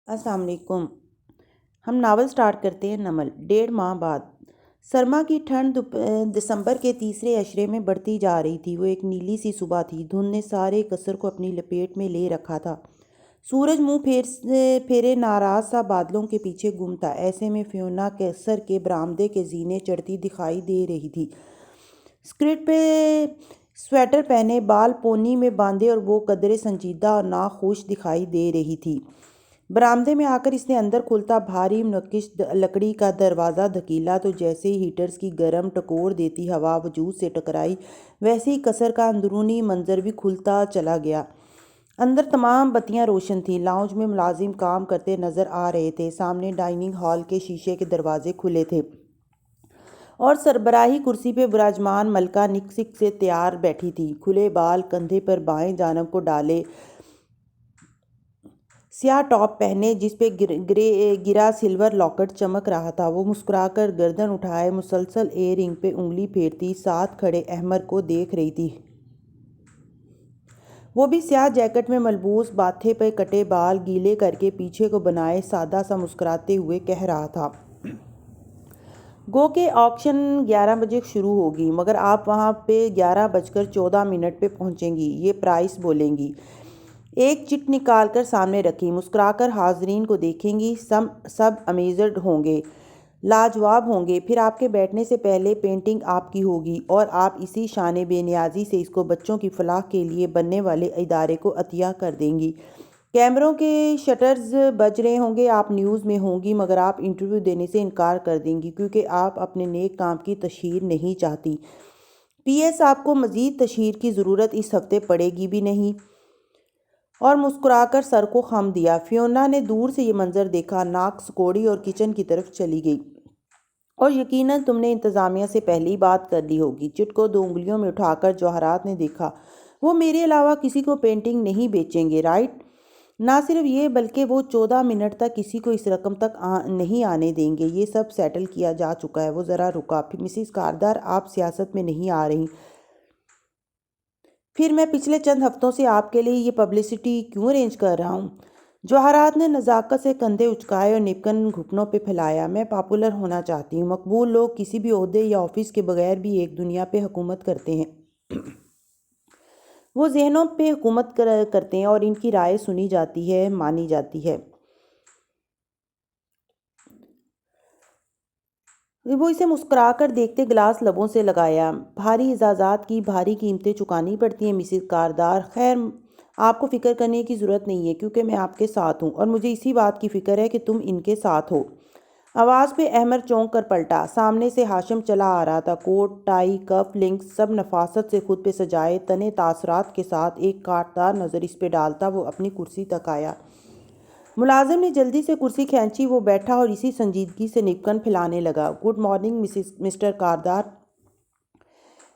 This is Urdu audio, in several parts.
السلام علیکم۔ ہم ناول سٹارٹ کرتے ہیں نمل 1.5 ماہ بعد۔ سرما کی ٹھنڈ دسمبر کے تیسرے عشرے میں بڑھتی جا رہی تھی۔ وہ ایک نیلی سی صبح تھی۔ دھند نے سارے قصر کو اپنی لپیٹ میں لے رکھا تھا۔ سورج منہ پھیرے ناراض سا بادلوں کے پیچھے گم تھا۔ ایسے میں فیونا قصر کے برآمدے کے زینے چڑھتی دکھائی دے رہی تھی، اسکرٹ پہ سویٹر پہنے، بال پونی میں باندھے، اور وہ قدرے سنجیدہ اور ناخوش دکھائی دے رہی تھی۔ برآمدے میں آ کر اس نے اندر کھلتا بھاری منقش لکڑی کا دروازہ دھکیلا تو جیسے ہی ہیٹرز کی گرم ٹکور دیتی ہوا وجود سے ٹکرائی، ویسے ہی قصر کا اندرونی منظر بھی کھلتا چلا گیا۔ اندر تمام بتیاں روشن تھیں۔ لاؤنج میں ملازم کام کرتے نظر آ رہے تھے۔ سامنے ڈائننگ ہال کے شیشے کے دروازے کھلے تھے اور سربراہی کرسی پہ براجمان ملکہ نک سے تیار بیٹھی تھی، کھلے بال کندھے پر بائیں جانب کو ڈالے، سیاہ ٹاپ پہنے جس پہ گرا سلور لاکٹ چمک رہا تھا۔ وہ مسکرا کر گردن اٹھائے مسلسل ایئر رنگ پہ انگلی پھیرتی ساتھ کھڑے احمر کو دیکھ رہی تھی۔ وہ بھی سیاہ جیکٹ میں ملبوس، ماتھے پہ کٹے بال گیلے کر کے پیچھے کو بنائے سادہ سا مسکراتے ہوئے کہہ رہا تھا، گو کہ آکشن 11 بجے شروع ہوگی، مگر آپ وہاں پہ 11:14 پہ پہنچیں گی۔ یہ پرائس بولیں گی۔ ایک چٹ نکال کر سامنے رکھی، مسکرا کر حاضرین کو دیکھیں گی۔ سب امیزڈ ہوں گے، لاجواب ہوں گے۔ پھر آپ کے بیٹھنے سے پہلے پینٹنگ آپ کی ہوگی اور آپ اسی شان بے نیازی سے اس کو بچوں کی فلاح کے لیے بننے والے ادارے کو عطیہ کر دیں گی۔ کیمروں کے شٹرز بج رہے ہوں گے، آپ نیوز میں ہوں گی، مگر آپ انٹرویو دینے سے انکار کر دیں گی کیونکہ آپ اپنے نیک کام کی تشہیر نہیں چاہتی۔ پی ایس آپ کو مزید تشہیر کی ضرورت اس ہفتے پڑے گی بھی نہیں۔ اور مسکرا کر سر کو خم دیا۔ فیونا نے دور سے یہ منظر دیکھا، ناک سکوڑی اور کچن کی طرف چلی گئی۔ اور یقیناً تم نے انتظامیہ سے پہلے ہی بات کر لی ہوگی۔ چٹ کو 2 انگلیوں میں اٹھا کر جواہرات نے دیکھا۔ وہ میرے علاوہ کسی کو پینٹنگ نہیں بیچیں گے، رائٹ؟ نہ صرف یہ بلکہ وہ 14 منٹ تک کسی کو اس رقم تک نہیں آنے دیں گے۔ یہ سب سیٹل کیا جا چکا ہے۔ وہ ذرا رکا۔ مسز کاردار، آپ سیاست میں نہیں آ رہی۔ پھر میں پچھلے چند ہفتوں سے آپ کے لیے یہ پبلسٹی کیوں ارینج کر رہا ہوں؟ جواہرات نے نزاکت سے کندھے اچکائے اور نیپکن گھٹنوں پہ پھیلایا۔ میں پاپولر ہونا چاہتی ہوں۔ مقبول لوگ کسی بھی عہدے یا آفس کے بغیر بھی ایک دنیا پہ حکومت کرتے ہیں۔ وہ ذہنوں پہ حکومت کرتے ہیں اور ان کی رائے سنی جاتی ہے، مانی جاتی ہے۔ وہ اسے مسکرا کر دیکھتے گلاس لبوں سے لگایا۔ بھاری اعزازات کی بھاری قیمتیں چکانی پڑتی ہیں مسز کاردار۔ خیر، آپ کو فکر کرنے کی ضرورت نہیں ہے کیونکہ میں آپ کے ساتھ ہوں، اور مجھے اسی بات کی فکر ہے کہ تم ان کے ساتھ ہو۔ آواز پہ احمر چونک کر پلٹا۔ سامنے سے ہاشم چلا آ رہا تھا، کوٹ، ٹائی، کف لنکس سب نفاست سے خود پہ سجائے، تنے تاثرات کے ساتھ۔ ایک کاٹدار نظر اس پہ ڈالتا وہ اپنی کرسی تک آیا۔ ملازم نے جلدی سے کرسی کھینچی۔ وہ بیٹھا اور اسی سنجیدگی سے نیپکن پھیلانے لگا۔ Good morning mister Kardar.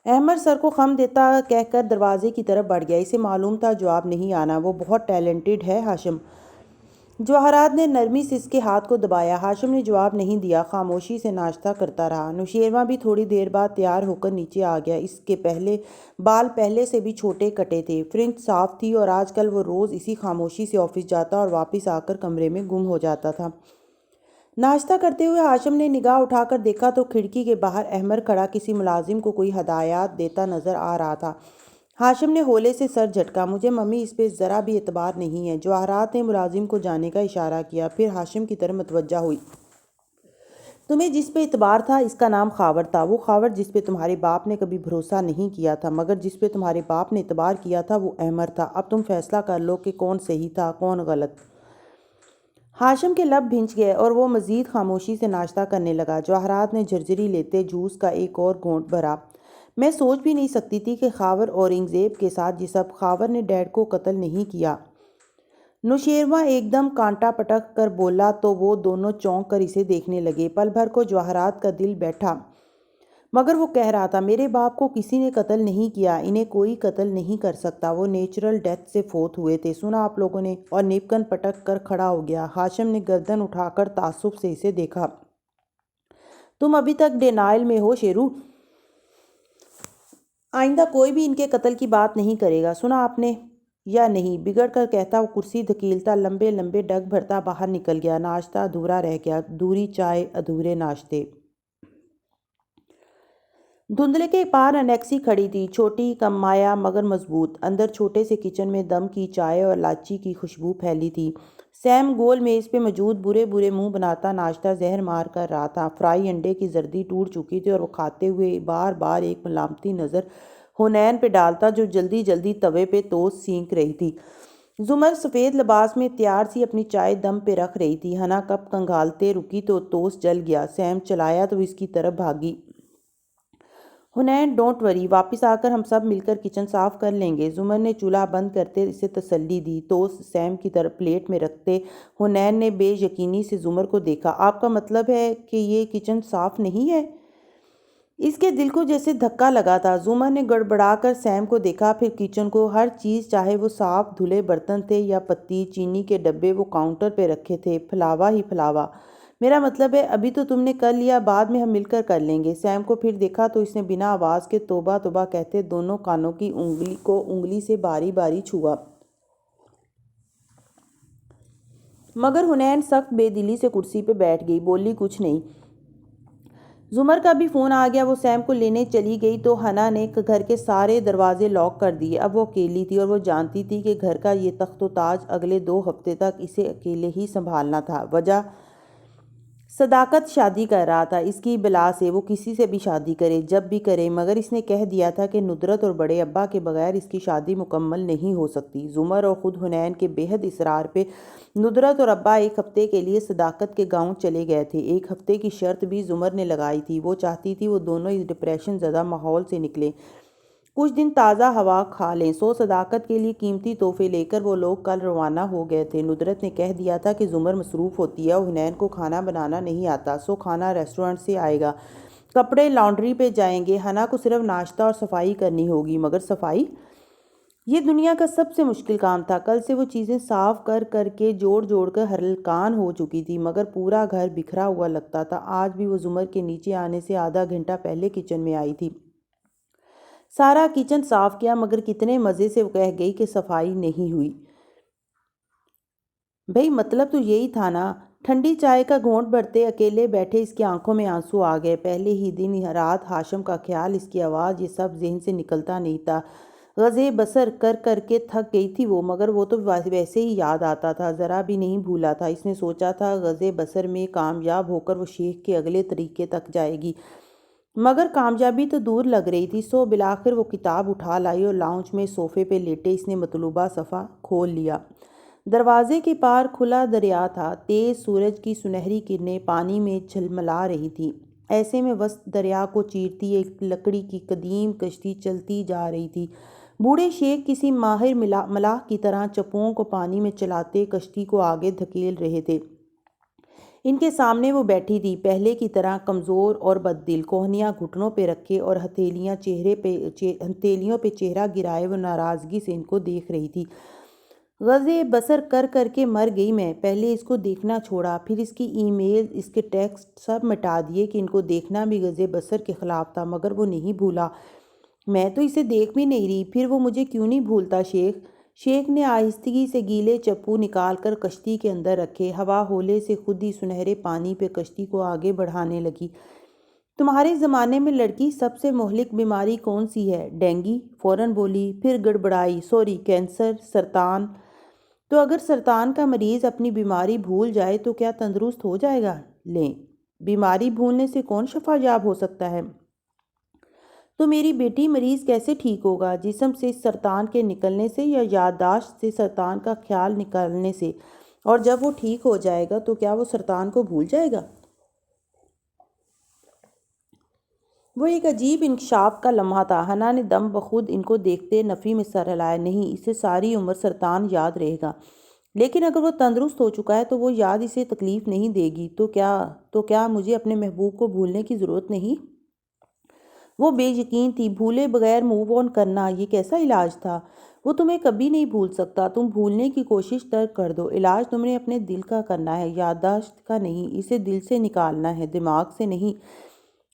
Ahmar sir کو خم دیتا کہہ کر دروازے کی طرف بڑھ گیا۔ اسے معلوم تھا جواب نہیں آنا۔ وہ بہت ٹیلنٹڈ ہے ہاشم۔ جواہرات نے نرمی سے اس کے ہاتھ کو دبایا۔ ہاشم نے جواب نہیں دیا، خاموشی سے ناشتہ کرتا رہا۔ نوشیروان بھی تھوڑی دیر بعد تیار ہو کر نیچے آ گیا۔ اس کے بال پہلے سے بھی چھوٹے کٹے تھے، فرنٹ صاف تھی، اور آج کل وہ روز اسی خاموشی سے آفس جاتا اور واپس آ کر کمرے میں گم ہو جاتا تھا۔ ناشتہ کرتے ہوئے ہاشم نے نگاہ اٹھا کر دیکھا تو کھڑکی کے باہر احمر کھڑا کسی ملازم کو کوئی ہدایات دیتا نظر آ رہا تھا۔ ہاشم نے ہولے سے سر جھٹکا۔ مجھے ممی اس پہ ذرا بھی اعتبار نہیں ہے۔ جواہرات نے ملازم کو جانے کا اشارہ کیا، پھر ہاشم کی طرف متوجہ ہوئی۔ تمہیں جس پہ اعتبار تھا اس کا نام خاور تھا، وہ خاور جس پہ تمہارے باپ نے کبھی بھروسہ نہیں کیا تھا، مگر جس پہ تمہارے باپ نے اعتبار کیا تھا وہ احمر تھا۔ اب تم فیصلہ کر لو کہ کون صحیح تھا، کون غلط۔ ہاشم کے لب بھنچ گئے اور وہ مزید خاموشی سے ناشتہ کرنے لگا۔ جواہرات نے جھرجھری لیتے جوس کا ایک اور گھونٹ بھرا۔ میں سوچ بھی نہیں سکتی تھی کہ خاور اورنگزیب کے ساتھ یہ سب۔ خاور نے ڈیڈ کو قتل نہیں کیا۔ نوشیروان ایک دم کانٹا پٹک کر بولا تو وہ دونوں چونک کر اسے دیکھنے لگے۔ پل بھر کو جواہرات کا دل بیٹھا، مگر وہ کہہ رہا تھا، میرے باپ کو کسی نے قتل نہیں کیا، انہیں کوئی قتل نہیں کر سکتا، وہ نیچرل ڈیتھ سے فوت ہوئے تھے، سنا آپ لوگوں نے؟ اور نیپکن پٹک کر کھڑا ہو گیا۔ ہاشم نے گردن اٹھا کر تعصب سے اسے دیکھا۔ تم ابھی تک ڈینائل میں ہو شیرو۔ آئندہ کوئی بھی ان کے قتل کی بات نہیں کرے گا، سنا آپ نے؟ یا نہیں، بگڑ کر کہتا وہ کرسی دھکیلتا لمبے لمبے ڈگ بھرتا باہر نکل گیا۔ ناشتہ ادھورا رہ گیا، ادھوری چائے، ادھورے ناشتے۔ دھندلے کے پار انیکسی کھڑی تھی، چھوٹی، کم مایا مگر مضبوط۔ اندر چھوٹے سے کچن میں دم کی چائے اور لاچی کی خوشبو پھیلی تھی۔ سیم گول میز پہ موجود برے برے منہ بناتا ناشتہ زہر مار کر رہا تھا۔ فرائی انڈے کی زردی ٹوٹ چکی تھی اور وہ کھاتے ہوئے بار بار ایک ملامتی نظر حنین پہ ڈالتا جو جلدی جلدی توے پہ توست سینک رہی تھی۔ زمر سفید لباس میں تیار سی اپنی چائے دم پہ رکھ رہی تھی۔ ہنا کپ کنگھالتے رکی تو توست جل گیا۔ سیم چلایا تو اس کی طرف بھاگی۔ حنین ڈونٹ وری، واپس آ کر ہم سب مل کر کچن صاف کر لیں گے۔ زمر نے چولہا بند کرتے اسے تسلی دی۔ توست سیم کی طرف پلیٹ میں رکھتے حنین نے بے یقینی سے زمر کو دیکھا۔ آپ کا مطلب ہے کہ یہ کچن صاف نہیں ہے؟ اس کے دل کو جیسے دھکا لگا تھا۔ زمر نے گڑبڑا کر سیم کو دیکھا، پھر کچن کو۔ ہر چیز، چاہے وہ صاف دھلے برتن تھے یا پتی چینی کے ڈبے وہ کاؤنٹر پہ رکھے تھے، پھلاوا ہی پھلاوا۔ میرا مطلب ہے ابھی تو تم نے کر لیا، بعد میں ہم مل کر کر لیں گے۔ سیم کو پھر دیکھا تو اس نے بنا آواز کے توبہ توبہ کہتے دونوں کانوں کی انگلی کو انگلی سے باری باری چھوا۔ مگر حنین سخت بے دلی سے کرسی پہ بیٹھ گئی، بولی کچھ نہیں۔ زمر کا بھی فون آ گیا، وہ سیم کو لینے چلی گئی تو ہنا نے گھر کے سارے دروازے لاک کر دیے۔ اب وہ اکیلی تھی اور وہ جانتی تھی کہ گھر کا یہ تخت و تاج اگلے 2 ہفتے تک اسے اکیلے ہی سنبھالنا تھا۔ وجہ صداقت شادی کر رہا تھا اس کی بلا سے، وہ کسی سے بھی شادی کرے، جب بھی کرے، مگر اس نے کہہ دیا تھا کہ ندرت اور بڑے ابا کے بغیر اس کی شادی مکمل نہیں ہو سکتی۔ زمر اور خود حنین کے بے حد اصرار پہ ندرت اور ابا 1 ہفتے کے لیے صداقت کے گاؤں چلے گئے تھے۔ 1 ہفتے کی شرط بھی زمر نے لگائی تھی، وہ چاہتی تھی وہ دونوں اس ڈپریشن زدہ ماحول سے نکلیں، کچھ دن تازہ ہوا کھا لیں۔ صداقت کے لیے قیمتی تحفے لے کر وہ لوگ کل روانہ ہو گئے تھے۔ ندرت نے کہہ دیا تھا کہ زمر مصروف ہوتی ہے اور حنین کو کھانا بنانا نہیں آتا، کھانا ریسٹورنٹ سے آئے گا، کپڑے لانڈری پہ جائیں گے، ہنا کو صرف ناشتہ اور صفائی کرنی ہوگی۔ مگر صفائی؟ یہ دنیا کا سب سے مشکل کام تھا۔ کل سے وہ چیزیں صاف کر کر کے جوڑ جوڑ کر ہلکان ہو چکی تھی، مگر پورا گھر بکھرا ہوا لگتا تھا۔ آج بھی وہ زمر کے نیچے آنے سے آدھا گھنٹہ پہلے کچن میں آئی تھی، سارا کچن صاف کیا، مگر کتنے مزے سے وہ کہہ گئی کہ صفائی نہیں ہوئی۔ بھئی مطلب تو یہی تھا نا۔ ٹھنڈی چائے کا گھونٹ بھرتے اکیلے بیٹھے اس کی آنکھوں میں آنسو آ گئے۔ پہلے ہی دن رات ہاشم کا خیال، اس کی آواز، یہ سب ذہن سے نکلتا نہیں تھا۔ غزے بسر کر کر کے تھک گئی تھی وہ، مگر وہ تو ویسے ہی یاد آتا تھا، ذرا بھی نہیں بھولا تھا۔ اس نے سوچا تھا غزے بسر میں کامیاب ہو کر وہ شیخ کے اگلے طریقے تک جائے گی، مگر کامیابی تو دور لگ رہی تھی۔ بالآخر وہ کتاب اٹھا لائی اور لاؤنج میں صوفے پہ لیٹے اس نے مطلوبہ صفحہ کھول لیا۔ دروازے کے پار کھلا دریا تھا، تیز سورج کی سنہری کرنیں پانی میں جھلملا رہی تھیں۔ ایسے میں وسط دریا کو چیرتی ایک لکڑی کی قدیم کشتی چلتی جا رہی تھی۔ بوڑھے شیخ کسی ماہر ملاح کی طرح چپوؤں کو پانی میں چلاتے کشتی کو آگے دھکیل رہے تھے۔ ان کے سامنے وہ بیٹھی تھی، پہلے کی طرح کمزور اور بددل، کوہنیاں گھٹنوں پہ رکھے اور ہتھیلیوں پہ چہرہ گرائے وہ ناراضگی سے ان کو دیکھ رہی تھی۔ غزے بسر کر کر کے مر گئی میں، پہلے اس کو دیکھنا چھوڑا، پھر اس کی ای میل، اس کے ٹیکسٹ سب مٹا دیے کہ ان کو دیکھنا بھی غزے بسر کے خلاف تھا، مگر وہ نہیں بھولا۔ میں تو اسے دیکھ بھی نہیں رہی، پھر وہ مجھے کیوں نہیں بھولتا شیخ؟ شیخ نے آہستگی سے گیلے چپو نکال کر کشتی کے اندر رکھے۔ ہوا ہولے سے خود ہی سنہرے پانی پہ کشتی کو آگے بڑھانے لگی۔ تمہارے زمانے میں لڑکی سب سے مہلک بیماری کون سی ہے؟ ڈینگی، فوراً بولی، پھر گڑبڑائی، سوری، کینسر، سرطان۔ تو اگر سرطان کا مریض اپنی بیماری بھول جائے تو کیا تندرست ہو جائے گا؟ لیں، بیماری بھولنے سے کون شفا یاب ہو سکتا ہے؟ تو میری بیٹی مریض کیسے ٹھیک ہوگا؟ جسم سے سرطان کے نکلنے سے یا یادداشت سے سرطان کا خیال نکالنے سے؟ اور جب وہ ٹھیک ہو جائے گا تو کیا وہ سرطان کو بھول جائے گا؟ وہ ایک عجیب انکشاف کا لمحہ تھا۔ ہنا نے دم بخود ان کو دیکھتے نفی میں سر ہلایا۔ نہیں، اسے ساری عمر سرطان یاد رہے گا، لیکن اگر وہ تندرست ہو چکا ہے تو وہ یاد اسے تکلیف نہیں دے گی۔ تو کیا مجھے اپنے محبوب کو بھولنے کی ضرورت نہیں؟ وہ بے یقین تھی۔ بھولے بغیر موو آن کرنا، یہ کیسا علاج تھا؟ وہ تمہیں کبھی نہیں بھول سکتا، تم بھولنے کی کوشش ترک کر دو۔ علاج تم نے اپنے دل کا کرنا ہے، یادداشت کا نہیں۔ اسے دل سے نکالنا ہے، دماغ سے نہیں۔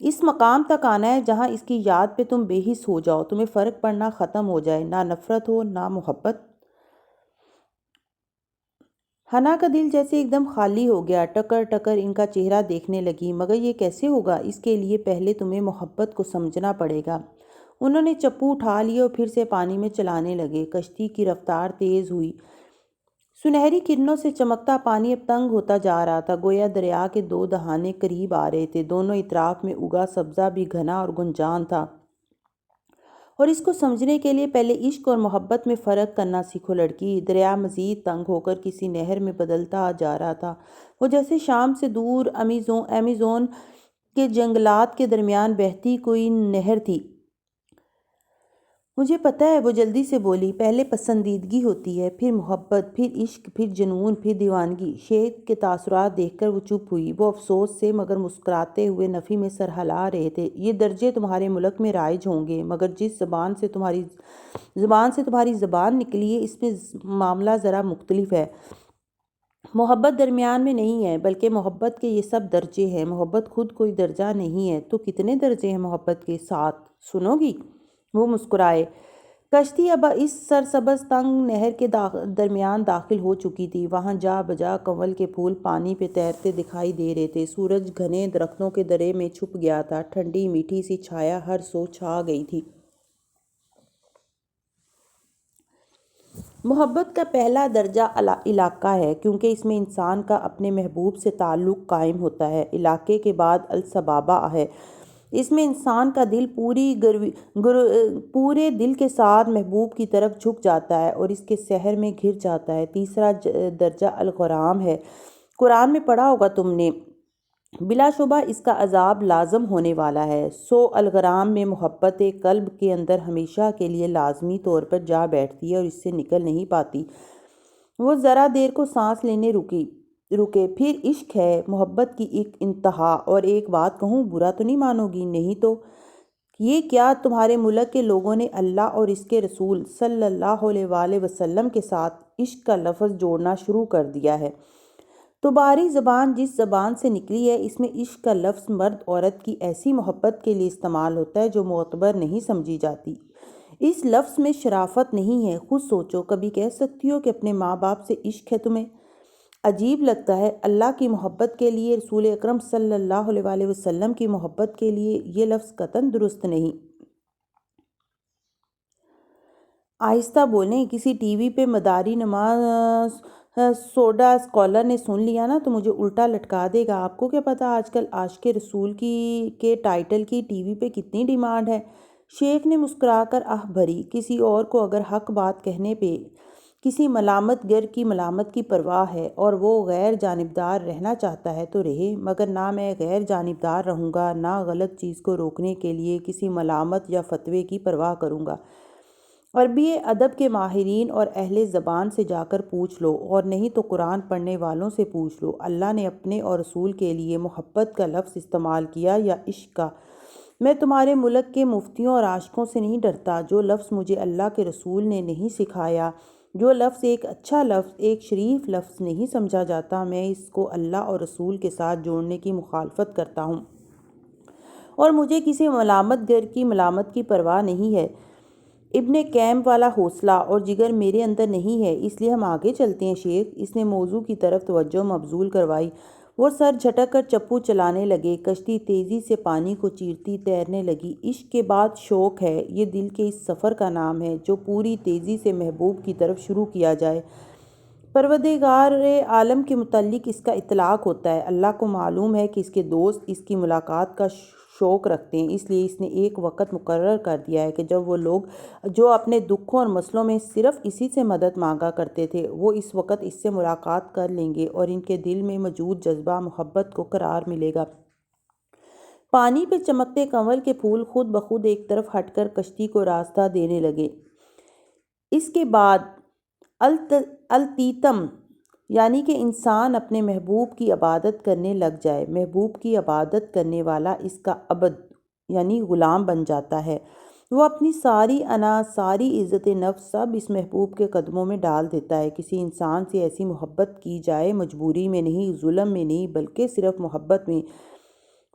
اس مقام تک آنا ہے جہاں اس کی یاد پہ تم بے حس ہو جاؤ، تمہیں فرق پڑنا ختم ہو جائے، نہ نفرت ہو نہ محبت۔ حنا کا دل جیسے ایک دم خالی ہو گیا، ٹکر ٹکر ان کا چہرہ دیکھنے لگی۔ مگر یہ کیسے ہوگا؟ اس کے لیے پہلے تمہیں محبت کو سمجھنا پڑے گا۔ انہوں نے چپو اٹھا لیے اور پھر سے پانی میں چلانے لگے۔ کشتی کی رفتار تیز ہوئی۔ سنہری کرنوں سے چمکتا پانی اب تنگ ہوتا جا رہا تھا، گویا دریا کے دو دہانے قریب آ رہے تھے۔ دونوں اطراف میں اگا سبزہ بھی گھنا اور گنجان تھا، اور اس کو سمجھنے کے لیے پہلے عشق اور محبت میں فرق کرنا سیکھو لڑکی۔ دریا مزید تنگ ہو کر کسی نہر میں بدلتا جا رہا تھا، وہ جیسے شام سے دور ایمیزون کے جنگلات کے درمیان بہتی کوئی نہر تھی۔ مجھے پتہ ہے، وہ جلدی سے بولی۔ پہلے پسندیدگی ہوتی ہے، پھر محبت، پھر عشق، پھر جنون، پھر دیوانگی۔ شیخ کے تاثرات دیکھ کر وہ چپ ہوئی۔ وہ افسوس سے مگر مسکراتے ہوئے نفی میں سر ہلا رہے تھے۔ یہ درجے تمہارے ملک میں رائج ہوں گے، مگر جس زبان سے تمہاری زبان نکلی ہے اس میں معاملہ ذرا مختلف ہے۔ محبت درمیان میں نہیں ہے، بلکہ محبت کے یہ سب درجے ہیں۔ محبت خود کوئی درجہ نہیں ہے۔ تو کتنے درجے ہیں محبت کے؟ 7۔ سنو گی؟ وہ مسکرائے۔ کشتی اب اس سرسبز تنگ نہر کے درمیان داخل ہو چکی تھی۔ وہاں جا بجا کنول کے پھول پانی پہ تیرتے دکھائی دے رہے تھے۔ سورج گھنے درختوں کے درے میں چھپ گیا تھا۔ ٹھنڈی میٹھی سی چھایا ہر سو چھا گئی تھی۔ محبت کا پہلا درجہ علاقہ ہے، کیونکہ اس میں انسان کا اپنے محبوب سے تعلق قائم ہوتا ہے۔ علاقے کے بعد الصبابہ ہے۔ اس میں انسان کا دل پورے دل کے ساتھ محبوب کی طرف جھک جاتا ہے اور اس کے سحر میں گھر جاتا ہے۔ تیسرا درجہ الغرام ہے۔ قرآن میں پڑھا ہوگا تم نے، بلا شبہ اس کا عذاب لازم ہونے والا ہے۔ سو الغرام میں محبت قلب کے اندر ہمیشہ کے لیے لازمی طور پر جا بیٹھتی ہے اور اس سے نکل نہیں پاتی۔ وہ ذرا دیر کو سانس لینے رکے۔ پھر عشق ہے، محبت کی ایک انتہا۔ اور ایک بات کہوں، برا تو نہیں مانو گی؟ نہیں تو یہ کیا تمہارے ملک کے لوگوں نے اللہ اور اس کے رسول صلی اللہ علیہ وآلہ وسلم کے ساتھ عشق کا لفظ جوڑنا شروع کر دیا ہے؟ تمہاری زبان جس زبان سے نکلی ہے اس میں عشق کا لفظ مرد عورت کی ایسی محبت کے لیے استعمال ہوتا ہے جو معتبر نہیں سمجھی جاتی۔ اس لفظ میں شرافت نہیں ہے۔ خود سوچو، کبھی کہہ سکتی ہو کہ اپنے ماں باپ سے عشق ہے تمہیں؟ عجیب لگتا ہے۔ اللہ کی محبت کے لیے، رسول اکرم صلی اللہ علیہ وآلہ وسلم کی محبت کے لیے یہ لفظ قطعاً درست نہیں۔ آہستہ بولیں، کسی ٹی وی پہ مداری نماز سوڈا اسکالر نے سن لیا نا تو مجھے الٹا لٹکا دے گا۔ آپ کو کیا پتا آج کل عاشق رسول کے ٹائٹل کی ٹی وی پہ کتنی ڈیمانڈ ہے؟ شیخ نے مسکرا کر آہ بھری۔ کسی اور کو اگر حق بات کہنے پہ کسی ملامت گر کی ملامت کی پرواہ ہے اور وہ غیر جانبدار رہنا چاہتا ہے تو رہے، مگر نہ میں غیر جانبدار رہوں گا، نہ غلط چیز کو روکنے کے لیے کسی ملامت یا فتوے کی پرواہ کروں گا۔ عربی ادب کے ماہرین اور اہل زبان سے جا کر پوچھ لو، اور نہیں تو قرآن پڑھنے والوں سے پوچھ لو، اللہ نے اپنے اور رسول کے لیے محبت کا لفظ استعمال کیا یا عشق کا؟ میں تمہارے ملک کے مفتیوں اور عاشقوں سے نہیں ڈرتا۔ جو لفظ مجھے اللہ کے رسول نے نہیں سکھایا، جو لفظ ایک اچھا لفظ، ایک شریف لفظ نہیں سمجھا جاتا، میں اس کو اللہ اور رسول کے ساتھ جوڑنے کی مخالفت کرتا ہوں، اور مجھے کسی ملامت گر کی ملامت کی پرواہ نہیں ہے۔ ابن کیمپ والا حوصلہ اور جگر میرے اندر نہیں ہے، اس لیے ہم آگے چلتے ہیں شیخ۔ اس نے موضوع کی طرف توجہ مبذول کروائی۔ وہ سر جھٹک کر چپو چلانے لگے۔ کشتی تیزی سے پانی کو چیرتی تیرنے لگی۔ عشق کے بعد شوق ہے، یہ دل کے اس سفر کا نام ہے جو پوری تیزی سے محبوب کی طرف شروع کیا جائے۔ پروردگار عالم کے متعلق اس کا اطلاق ہوتا ہے۔ اللہ کو معلوم ہے کہ اس کے دوست اس کی ملاقات کا شوق رکھتے ہیں، اس لیے اس نے ایک وقت مقرر کر دیا ہے کہ جب وہ لوگ جو اپنے دکھوں اور مسئلوں میں صرف اسی سے مدد مانگا کرتے تھے، وہ اس وقت اس سے ملاقات کر لیں گے اور ان کے دل میں موجود جذبہ محبت کو قرار ملے گا۔ پانی پہ چمکتے کنول کے پھول خود بخود ایک طرف ہٹ کر کشتی کو راستہ دینے لگے۔ اس کے بعد التیتم، یعنی کہ انسان اپنے محبوب کی عبادت کرنے لگ جائے۔ محبوب کی عبادت کرنے والا اس کا عبد یعنی غلام بن جاتا ہے۔ وہ اپنی ساری انا، ساری عزت نفس سب اس محبوب کے قدموں میں ڈال دیتا ہے۔ کسی انسان سے ایسی محبت کی جائے، مجبوری میں نہیں، ظلم میں نہیں، بلکہ صرف محبت میں،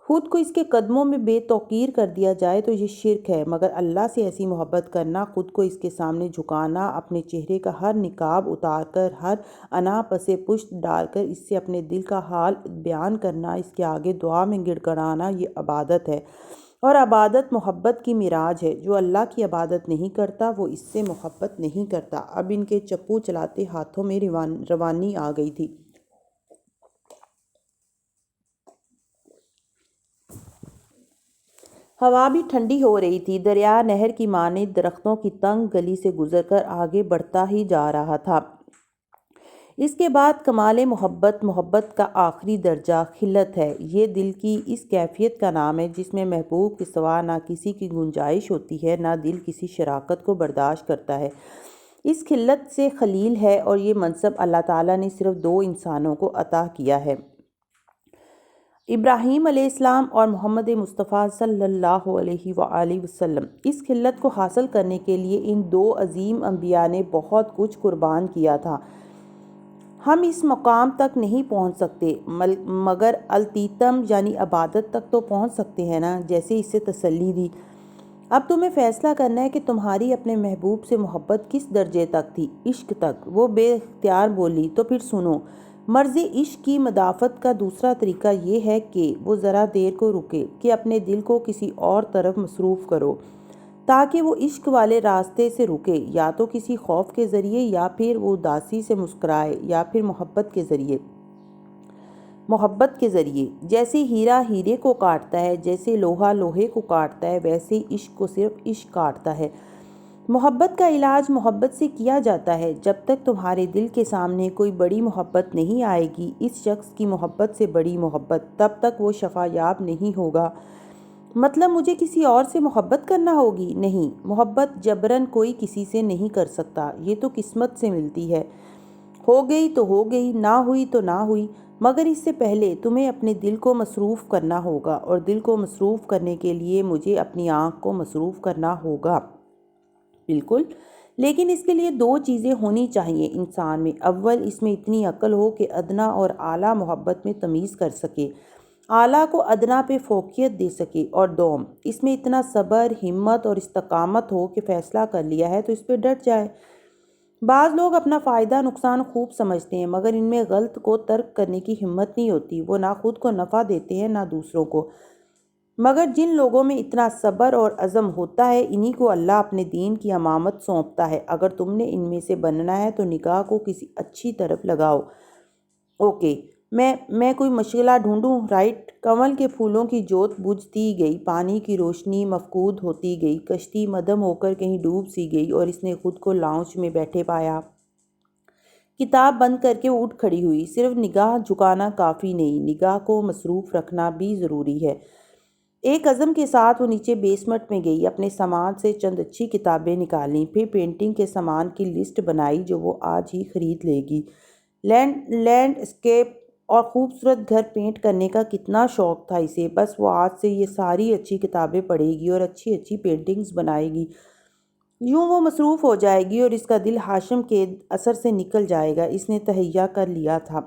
خود کو اس کے قدموں میں بے توقیر کر دیا جائے تو یہ شرک ہے، مگر اللہ سے ایسی محبت کرنا، خود کو اس کے سامنے جھکانا، اپنے چہرے کا ہر نقاب اتار کر، ہر انا پس پشت ڈال کر اس سے اپنے دل کا حال بیان کرنا، اس کے آگے دعا میں گڑ گڑانا، یہ عبادت ہے۔ اور عبادت محبت کی معراج ہے۔ جو اللہ کی عبادت نہیں کرتا وہ اس سے محبت نہیں کرتا۔ اب ان کے چپو چلاتے ہاتھوں میں روانی آ گئی تھی۔ ہوا بھی ٹھنڈی ہو رہی تھی۔ دریا نہر کی مانند درختوں کی تنگ گلی سے گزر کر آگے بڑھتا ہی جا رہا تھا۔ اس کے بعد کمال محبت، محبت کا آخری درجہ خلت ہے۔ یہ دل کی اس کیفیت کا نام ہے جس میں محبوب کے سوا نہ کسی کی گنجائش ہوتی ہے، نہ دل کسی شراکت کو برداشت کرتا ہے۔ اس خلت سے خلیل ہے، اور یہ منصب اللہ تعالیٰ نے صرف 2 انسانوں کو عطا کیا ہے، ابراہیم علیہ السلام اور محمد مصطفیٰ صلی اللہ علیہ وآلہ وسلم۔ اس خلت کو حاصل کرنے کے لیے ان 2 عظیم انبیاء نے بہت کچھ قربان کیا تھا۔ ہم اس مقام تک نہیں پہنچ سکتے، مگر التیتم یعنی عبادت تک تو پہنچ سکتے ہیں نا، جیسے اس سے تسلی دی۔ اب تمہیں فیصلہ کرنا ہے کہ تمہاری اپنے محبوب سے محبت کس درجے تک تھی۔ عشق تک، وہ بے اختیار بولی۔ تو پھر سنو، مرض عشق کی مدافعت کا دوسرا طریقہ یہ ہے کہ وہ ذرا دیر کو رکے، کہ اپنے دل کو کسی اور طرف مصروف کرو تاکہ وہ عشق والے راستے سے رکے، یا تو کسی خوف کے ذریعے، یا پھر وہ اداسی سے مسکرائے، یا پھر محبت کے ذریعے۔ جیسے ہیرا ہیرے کو کاٹتا ہے، جیسے لوہا لوہے کو کاٹتا ہے، ویسے ہی عشق کو صرف عشق کاٹتا ہے۔ محبت کا علاج محبت سے کیا جاتا ہے۔ جب تک تمہارے دل کے سامنے کوئی بڑی محبت نہیں آئے گی، اس شخص کی محبت سے بڑی محبت، تب تک وہ شفا یاب نہیں ہوگا۔ مطلب مجھے کسی اور سے محبت کرنا ہوگی؟ نہیں، محبت جبراً کوئی کسی سے نہیں کر سکتا، یہ تو قسمت سے ملتی ہے۔ ہو گئی تو ہو گئی، نہ ہوئی تو نہ ہوئی، مگر اس سے پہلے تمہیں اپنے دل کو مصروف کرنا ہوگا، اور دل کو مصروف کرنے کے لیے مجھے اپنی آنکھ کو مصروف کرنا ہوگا۔ بالکل، لیکن اس کے لیے 2 چیزیں ہونی چاہیے انسان میں۔ اول، اس میں اتنی عقل ہو کہ ادنا اور اعلیٰ محبت میں تمیز کر سکے، اعلیٰ کو ادنا پہ فوقیت دے سکے، اور دوم، اس میں اتنا صبر، ہمت اور استقامت ہو کہ فیصلہ کر لیا ہے تو اس پہ ڈٹ جائے۔ بعض لوگ اپنا فائدہ نقصان خوب سمجھتے ہیں، مگر ان میں غلط کو ترک کرنے کی ہمت نہیں ہوتی۔ وہ نہ خود کو نفع دیتے ہیں، نہ دوسروں کو۔ مگر جن لوگوں میں اتنا صبر اور عزم ہوتا ہے، انہی کو اللہ اپنے دین کی امامت سونپتا ہے۔ اگر تم نے ان میں سے بننا ہے تو نگاہ کو کسی اچھی طرف لگاؤ۔ اوکے، میں کوئی مشغلہ ڈھونڈوں؟ رائٹ۔ کنول کے پھولوں کی جوت بجھتی گئی، پانی کی روشنی مفقود ہوتی گئی، کشتی مدھم ہو کر کہیں ڈوب سی گئی، اور اس نے خود کو لاؤنج میں بیٹھے پایا۔ کتاب بند کر کے وہ اٹھ کھڑی ہوئی۔ صرف نگاہ جھکانا کافی نہیں، نگاہ کو مصروف رکھنا بھی ضروری ہے۔ ایک عزم کے ساتھ وہ نیچے بیسمنٹ میں گئی، اپنے سامان سے چند اچھی کتابیں نکالیں، پھر پینٹنگ کے سامان کی لسٹ بنائی جو وہ آج ہی خرید لے گی۔ لینڈ اسکیپ اور خوبصورت گھر پینٹ کرنے کا کتنا شوق تھا اسے، بس وہ آج سے یہ ساری اچھی کتابیں پڑھے گی اور اچھی اچھی پینٹنگز بنائے گی۔ یوں وہ مصروف ہو جائے گی اور اس کا دل ہاشم کے اثر سے نکل جائے گا۔ اس نے تہیہ کر لیا تھا۔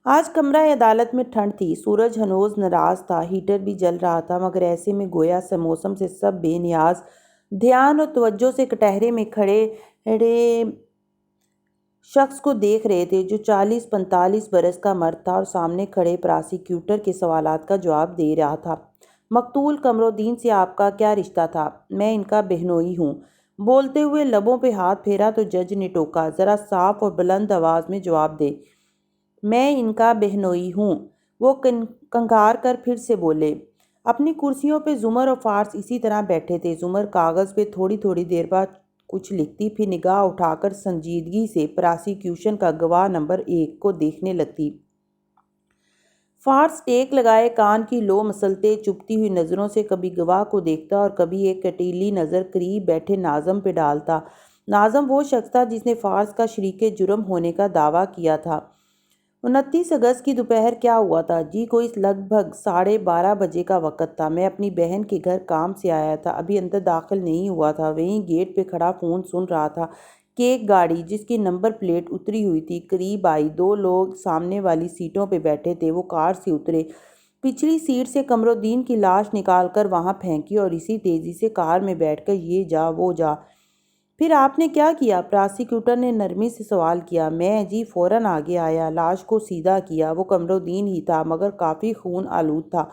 آج کمرہ عدالت میں ٹھنڈ تھی، سورج ہنوز ناراض تھا، ہیٹر بھی جل رہا تھا، مگر ایسے میں گویا موسم سے سب بے نیاز دھیان اور توجہ سے کٹہرے میں کھڑے شخص کو دیکھ رہے تھے جو 40-45 برس کا مرد تھا اور سامنے کھڑے پراسیکیوٹر کے سوالات کا جواب دے رہا تھا۔ مقتول قمرالدین سے آپ کا کیا رشتہ تھا؟ میں ان کا بہنوئی ہوں۔ بولتے ہوئے لبوں پہ ہاتھ پھیرا تو جج نے ٹوکا، ذرا صاف اور بلند آواز میں جواب دے۔ میں ان کا بہنوئی ہوں۔ وہ کنکھار کر پھر سے بولے۔ اپنی کرسیوں پہ زمر اور فارس اسی طرح بیٹھے تھے۔ زمر کاغذ پہ تھوڑی تھوڑی دیر بعد کچھ لکھتی، پھر نگاہ اٹھا کر سنجیدگی سے پراسیکیوشن کا گواہ نمبر 1 کو دیکھنے لگتی۔ فارس ٹیک لگائے کان کی لو مسلتے چبھتی ہوئی نظروں سے کبھی گواہ کو دیکھتا اور کبھی ایک کٹیلی نظر قریب بیٹھے ناظم پہ ڈالتا۔ ناظم وہ شخص تھا جس نے فارس کا شریک جرم ہونے کا دعویٰ کیا تھا۔ 29 اگست کی دوپہر کیا ہوا تھا؟ جی کوئی لگ بھگ 12:30 بجے کا وقت تھا۔ میں اپنی بہن کے گھر کام سے آیا تھا، ابھی اندر داخل نہیں ہوا تھا، وہیں گیٹ پہ کھڑا فون سن رہا تھا کہ ایک گاڑی جس کی نمبر پلیٹ اتری ہوئی تھی قریب آئی۔ 2 لوگ سامنے والی سیٹوں پہ بیٹھے تھے۔ وہ کار سے اترے، پچھلی سیٹ سے قمرالدین کی لاش نکال کر وہاں پھینکی اور اسی تیزی سے کار میں بیٹھ کر یہ جا وہ جا۔ پھر آپ نے کیا کیا؟ پراسیکیوٹر نے نرمی سے سوال کیا۔ میں جی فوراً آگے آیا، لاش کو سیدھا کیا۔ وہ قمرالدین ہی تھا مگر کافی خون آلود تھا۔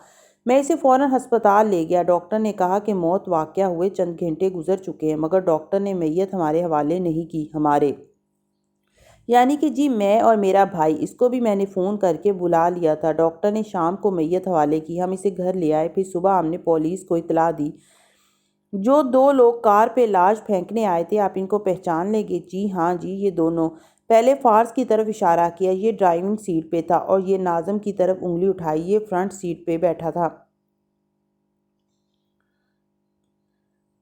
میں اسے فوراً ہسپتال لے گیا۔ ڈاکٹر نے کہا کہ موت واقعہ ہوئے چند گھنٹے گزر چکے ہیں، مگر ڈاکٹر نے میت ہمارے حوالے نہیں کی۔ ہمارے یعنی کہ جی میں اور میرا بھائی، اس کو بھی میں نے فون کر کے بلا لیا تھا۔ ڈاکٹر نے شام کو میت حوالے کی، ہم اسے گھر لے آئے، پھر صبح ہم نے پولیس کو اطلاع دی۔ جو 2 لوگ کار پہ لاش پھینکنے آئے تھے، آپ ان کو پہچان لیں گے؟ جی ہاں جی، یہ دونوں۔ پہلے فارس کی طرف اشارہ کیا، یہ ڈرائیونگ سیٹ پہ تھا، اور یہ ناظم کی طرف انگلی اٹھائی، یہ فرنٹ سیٹ پہ بیٹھا تھا۔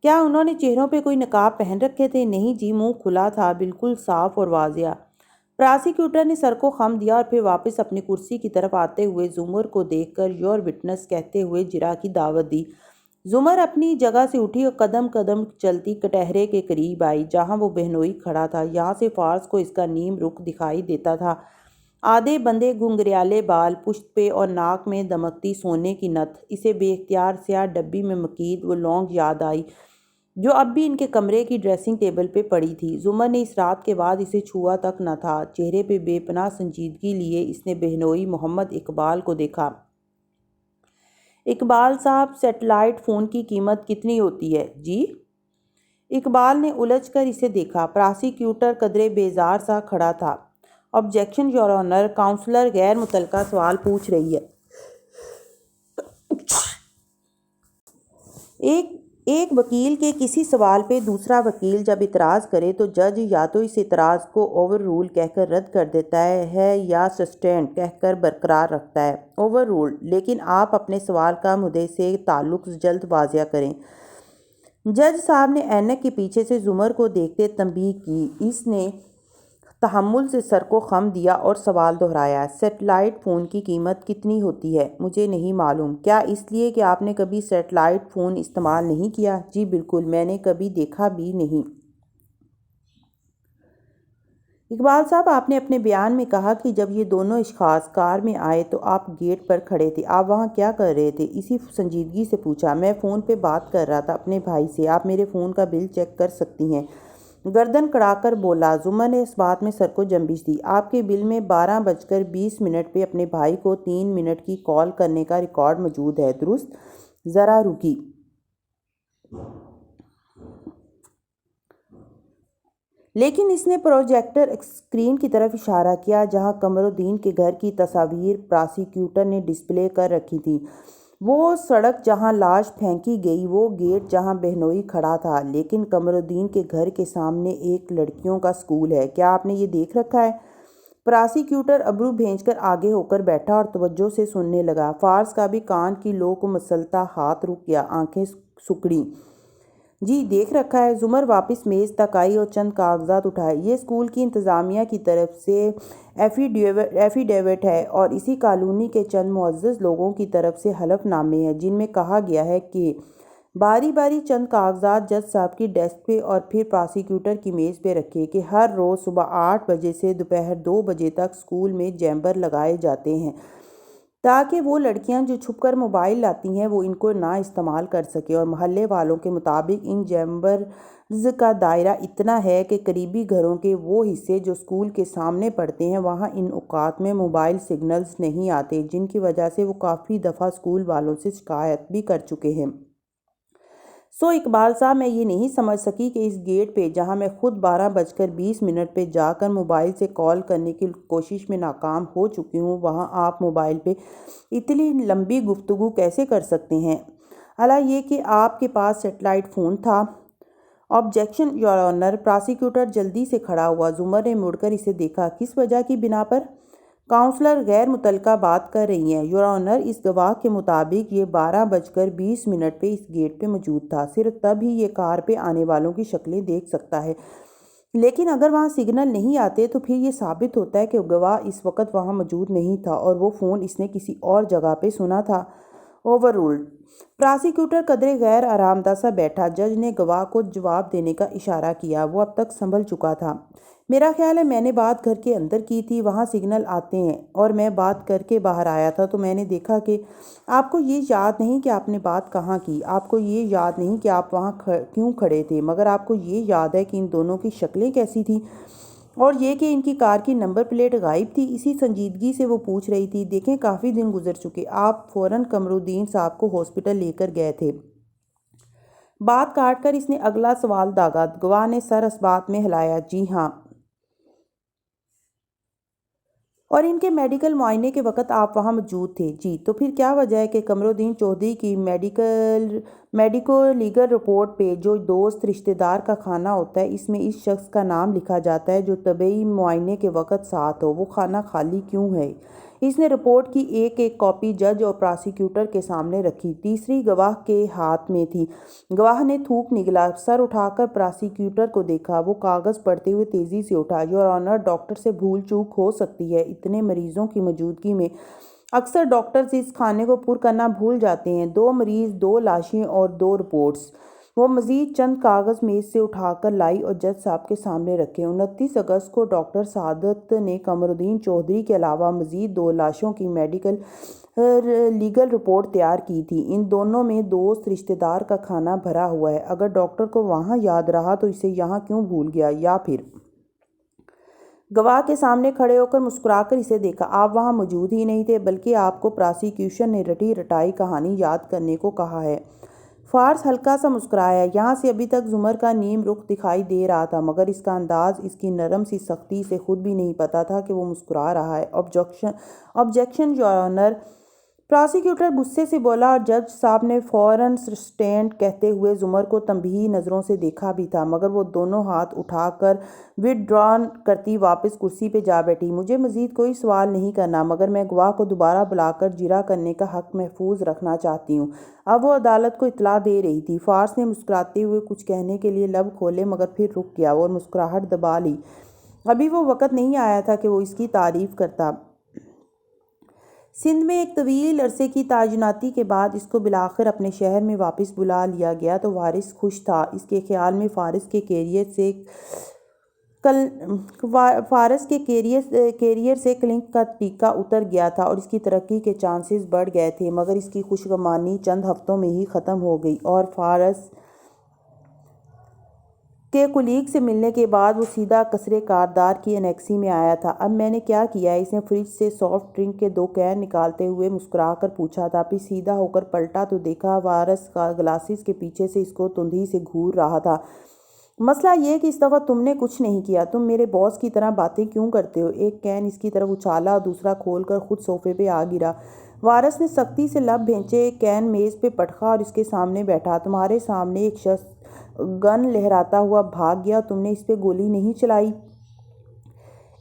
کیا انہوں نے چہروں پہ کوئی نقاب پہن رکھے تھے؟ نہیں جی، منہ کھلا تھا، بالکل صاف اور واضح۔ پراسیکیوٹر نے سر کو خم دیا اور پھر واپس اپنی کرسی کی طرف آتے ہوئے زمر کو دیکھ کر یور وٹنس کہتے ہوئے جرا کی دعوت دی۔ زمر اپنی جگہ سے اٹھی اور قدم قدم چلتی کٹہرے کے قریب آئی جہاں وہ بہنوئی کھڑا تھا۔ یہاں سے فارس کو اس کا نیم رخ دکھائی دیتا تھا، آدھے بندھے گھنگریالے بال پشت پہ اور ناک میں دمکتی سونے کی نتھ۔ اسے بے اختیار سیاہ ڈبی میں مقید وہ لونگ یاد آئی جو اب بھی ان کے کمرے کی ڈریسنگ ٹیبل پہ پڑی تھی۔ زمر نے اس رات کے بعد اسے چھوا تک نہ تھا۔ چہرے پہ بے پناہ سنجیدگی لیے اس نے بہنوئی محمد اقبال کو دیکھا۔ اقبال صاحب، سیٹلائٹ فون کی قیمت کتنی ہوتی ہے؟ جی؟ اقبال نے الجھ کر اسے دیکھا۔ پراسیکیوٹر قدرے بیزار سا کھڑا تھا۔ آبجیکشن یور آنر، کاؤنسلر غیر متعلقہ سوال پوچھ رہی ہے۔ ایک وکیل کے کسی سوال پہ دوسرا وکیل جب اعتراض کرے تو جج یا تو اس اعتراض کو اوور رول کہہ کر رد کر دیتا ہے یا سسٹینڈ کہہ کر برقرار رکھتا ہے۔ Overrule. لیکن آپ اپنے سوال کا مدعے سے تعلق جلد واضح کریں۔ جج صاحب نے اینک کے پیچھے سے زمر کو دیکھتے تنبیہ کی۔ اس نے تحمل سے سر کو خم دیا اور سوال دہرایا۔ سیٹلائٹ فون کی قیمت کتنی ہوتی ہے؟ مجھے نہیں معلوم۔ کیا اس لیے کہ آپ نے کبھی سیٹلائٹ فون استعمال نہیں کیا؟ جی بالکل، میں نے کبھی دیکھا بھی نہیں۔ اقبال صاحب، آپ نے اپنے بیان میں کہا کہ جب یہ دونوں اشخاص کار میں آئے تو آپ گیٹ پر کھڑے تھے، آپ وہاں کیا کر رہے تھے؟ اسی سنجیدگی سے پوچھا۔ میں فون پہ بات کر رہا تھا اپنے بھائی سے۔ آپ میرے فون کا بل چیک کر سکتی ہیں۔ گردن کڑا کر بولا۔ زمر نے اس بات میں سر کو جنبش دی۔ آپ کے بل میں 12:20 پہ اپنے بھائی کو 3 منٹ کی کال کرنے کا ریکارڈ موجود ہے، درست؟ ذرا رکی۔ لیکن اس نے پروجیکٹر اسکرین کی طرف اشارہ کیا جہاں قمرالدین کے گھر کی تصاویر پراسیکیوٹر نے ڈسپلے کر رکھی تھی۔ وہ سڑک جہاں لاش پھینکی گئی، وہ گیٹ جہاں بہنوئی کھڑا تھا، لیکن قمرالدین کے گھر کے سامنے ایک لڑکیوں کا اسکول ہے۔ کیا آپ نے یہ دیکھ رکھا ہے؟ پراسیکیوٹر ابرو بھینج کر آگے ہو کر بیٹھا اور توجہ سے سننے لگا۔ فارس کا بھی کان کی لو کو مسلتا ہاتھ رک گیا، آنکھیں سکڑیں۔ جی دیکھ رکھا ہے۔ زمر واپس میز تک آئی اور چند کاغذات اٹھائے۔ یہ اسکول کی انتظامیہ کی طرف سے ایفیڈیوٹ ہے اور اسی کالونی کے چند معزز لوگوں کی طرف سے حلف نامے ہیں جن میں کہا گیا ہے کہ باری باری چند کاغذات جج صاحب کی ڈیسک پہ اور پھر پراسیکیوٹر کی میز پہ رکھے کہ ہر روز صبح 8 بجے سے دوپہر 2 بجے تک اسکول میں چیمبر لگائے جاتے ہیں تاکہ وہ لڑکیاں جو چھپ کر موبائل لاتی ہیں وہ ان کو نہ استعمال کر سکیں، اور محلے والوں کے مطابق ان چیمبرز کا دائرہ اتنا ہے کہ قریبی گھروں کے وہ حصے جو اسکول کے سامنے پڑتے ہیں وہاں ان اوقات میں موبائل سگنلز نہیں آتے، جن کی وجہ سے وہ کافی دفعہ اسکول والوں سے شکایت بھی کر چکے ہیں۔ سو اقبال صاحب، میں یہ نہیں سمجھ سکی کہ اس گیٹ پہ جہاں میں خود 12:20 پہ جا کر موبائل سے کال کرنے کی کوشش میں ناکام ہو چکی ہوں، وہاں آپ موبائل پہ اتنی لمبی گفتگو کیسے کر سکتے ہیں؟ اللہ یہ کہ آپ کے پاس سیٹلائٹ فون تھا۔ Objection your owner. پراسیکیوٹر جلدی سے کھڑا ہوا۔ زمر نے مڑ کر اسے دیکھا۔ کس وجہ کی بنا پر؟ کاؤنسلر غیر متعلقہ بات کر رہی ہیں یور آنر۔ اس گواہ کے مطابق یہ 12:20 پہ اس گیٹ پہ موجود تھا، صرف تب ہی یہ کار پہ آنے والوں کی شکلیں دیکھ سکتا ہے، لیکن اگر وہاں سگنل نہیں آتے تو پھر یہ ثابت ہوتا ہے کہ گواہ اس وقت وہاں موجود نہیں تھا اور وہ فون اس نے کسی اور جگہ پہ سنا تھا۔ Over ruled. پراسیکیوٹر قدرے غیر آرام دہ سا بیٹھا۔ جج نے گواہ کو جواب دینے کا اشارہ کیا۔ وہ اب تک سنبھل چکا تھا۔ میرا خیال ہے میں نے بات گھر کے اندر کی تھی، وہاں سگنل آتے ہیں، اور میں بات کر کے باہر آیا تھا تو میں نے دیکھا کہ آپ کو یہ یاد نہیں کہ آپ نے بات کہاں کی، آپ کو یہ یاد نہیں کہ آپ وہاں کیوں کھڑے تھے، مگر آپ کو یہ یاد ہے کہ ان دونوں کی شکلیں کیسی تھیں، اور یہ کہ ان کی کار کی نمبر پلیٹ غائب تھی۔ اسی سنجیدگی سے وہ پوچھ رہی تھی، دیکھیں کافی دن گزر چکے، آپ فوراً قمرالدین صاحب کو ہاسپٹل لے کر گئے تھے۔ بات کاٹ کر اس نے اگلا سوال داغا۔ گواہ نے سر اس بات میں ہلایا، جی ہاں۔ اور ان کے میڈیکل معائنے کے وقت آپ وہاں موجود تھے؟ جی۔ تو پھر کیا وجہ ہے کہ قمرالدین چودھری کی میڈیکو لیگل رپورٹ پہ جو دوست رشتہ دار کا کھانہ ہوتا ہے، اس میں اس شخص کا نام لکھا جاتا ہے جو طبی معائنے کے وقت ساتھ ہو، وہ کھانہ خالی کیوں ہے؟ اس نے رپورٹ کی ایک کاپی جج اور پراسیکیوٹر کے سامنے رکھی۔ تیسری گواہ کے ہاتھ میں تھی۔ گواہ نے تھوک نگلا، سر اٹھا کر پراسیکیوٹر کو دیکھا۔ وہ کاغذ پڑھتے ہوئے تیزی سے اٹھا، یور آنر، ڈاکٹر سے بھول چوک ہو سکتی ہے۔ اتنے مریضوں کی موجودگی میں اکثر ڈاکٹرز اس کھانے کو پر کرنا بھول جاتے ہیں۔ 2 مریض، 2 لاشیں اور 2 رپورٹس۔ وہ مزید چند کاغذ میز سے اٹھا کر لائی اور جج صاحب کے سامنے رکھے۔ 29 اگست کو ڈاکٹر سعادت نے قمرالدین چودھری کے علاوہ مزید 2 لاشوں کی میڈیکل لیگل رپورٹ تیار کی تھی۔ ان دونوں میں دوست رشتہ دار کا کھانا بھرا ہوا ہے۔ اگر ڈاکٹر کو وہاں یاد رہا تو اسے یہاں کیوں بھول گیا؟ یا پھر گواہ کے سامنے کھڑے ہو کر مسکرا کر اسے دیکھا، آپ وہاں موجود ہی نہیں تھے، بلکہ آپ کو پراسیکیوشن نے رٹی رٹائی کہانی یاد کرنے کو کہا ہے۔ فارس ہلکا سا مسکرایا۔ یہاں سے ابھی تک زمر کا نیم رخ دکھائی دے رہا تھا، مگر اس کا انداز، اس کی نرم سی سختی سے خود بھی نہیں پتا تھا کہ وہ مسکرا رہا ہے۔ Objection your owner. پراسیکیوٹر غصے سے بولا، اور جج صاحب نے فوراً سسٹینڈ کہتے ہوئے زمر کو تنبیہی نظروں سے دیکھا بھی تھا، مگر وہ دونوں ہاتھ اٹھا کر وِدڈران کرتی واپس کرسی پہ جا بیٹھی۔ مجھے مزید کوئی سوال نہیں کرنا، مگر میں گواہ کو دوبارہ بلا کر جرا کرنے کا حق محفوظ رکھنا چاہتی ہوں۔ اب وہ عدالت کو اطلاع دے رہی تھی۔ فارس نے مسکراتے ہوئے کچھ کہنے کے لیے لب کھولے، مگر پھر رک گیا اور مسکراہٹ دبا لی۔ ابھی وہ وقت نہیں آیا تھا کہ وہ اس کی تعریف کرتا۔ سندھ میں ایک طویل عرصے کی تعیناتی کے بعد اس کو بالآخر اپنے شہر میں واپس بلا لیا گیا تو وارث خوش تھا۔ اس کے خیال میں فارس کے کیریئر سے کلنک کا ٹیکہ اتر گیا تھا اور اس کی ترقی کے چانسز بڑھ گئے تھے، مگر اس کی خوشگمانی چند ہفتوں میں ہی ختم ہو گئی، اور فارس کے کلیگ سے ملنے کے بعد وہ سیدھا قصر کاردار کی انیکسی میں آیا تھا۔ اب میں نے کیا کیا ہے؟ اس نے فریج سے سافٹ ڈرنک کے 2 کین نکالتے ہوئے مسکرا کر پوچھا تھا۔ پھر سیدھا ہو کر پلٹا تو دیکھا وارث کا گلاسز کے پیچھے سے اس کو تندھی سے گھور رہا تھا۔ مسئلہ یہ کہ اس دفعہ تم نے کچھ نہیں کیا، تم میرے باس کی طرح باتیں کیوں کرتے ہو؟ ایک کین اس کی طرف اچھالا اور دوسرا کھول کر خود صوفے پہ آ گرا۔ وارث نے سختی سے لب بھینچے، کین میز پہ پٹخا اور اس کے سامنے بیٹھا۔ تمہارے سامنے ایک شخص گن لہراتا ہوا بھاگ گیا، تم نے اس پہ گولی نہیں چلائی؟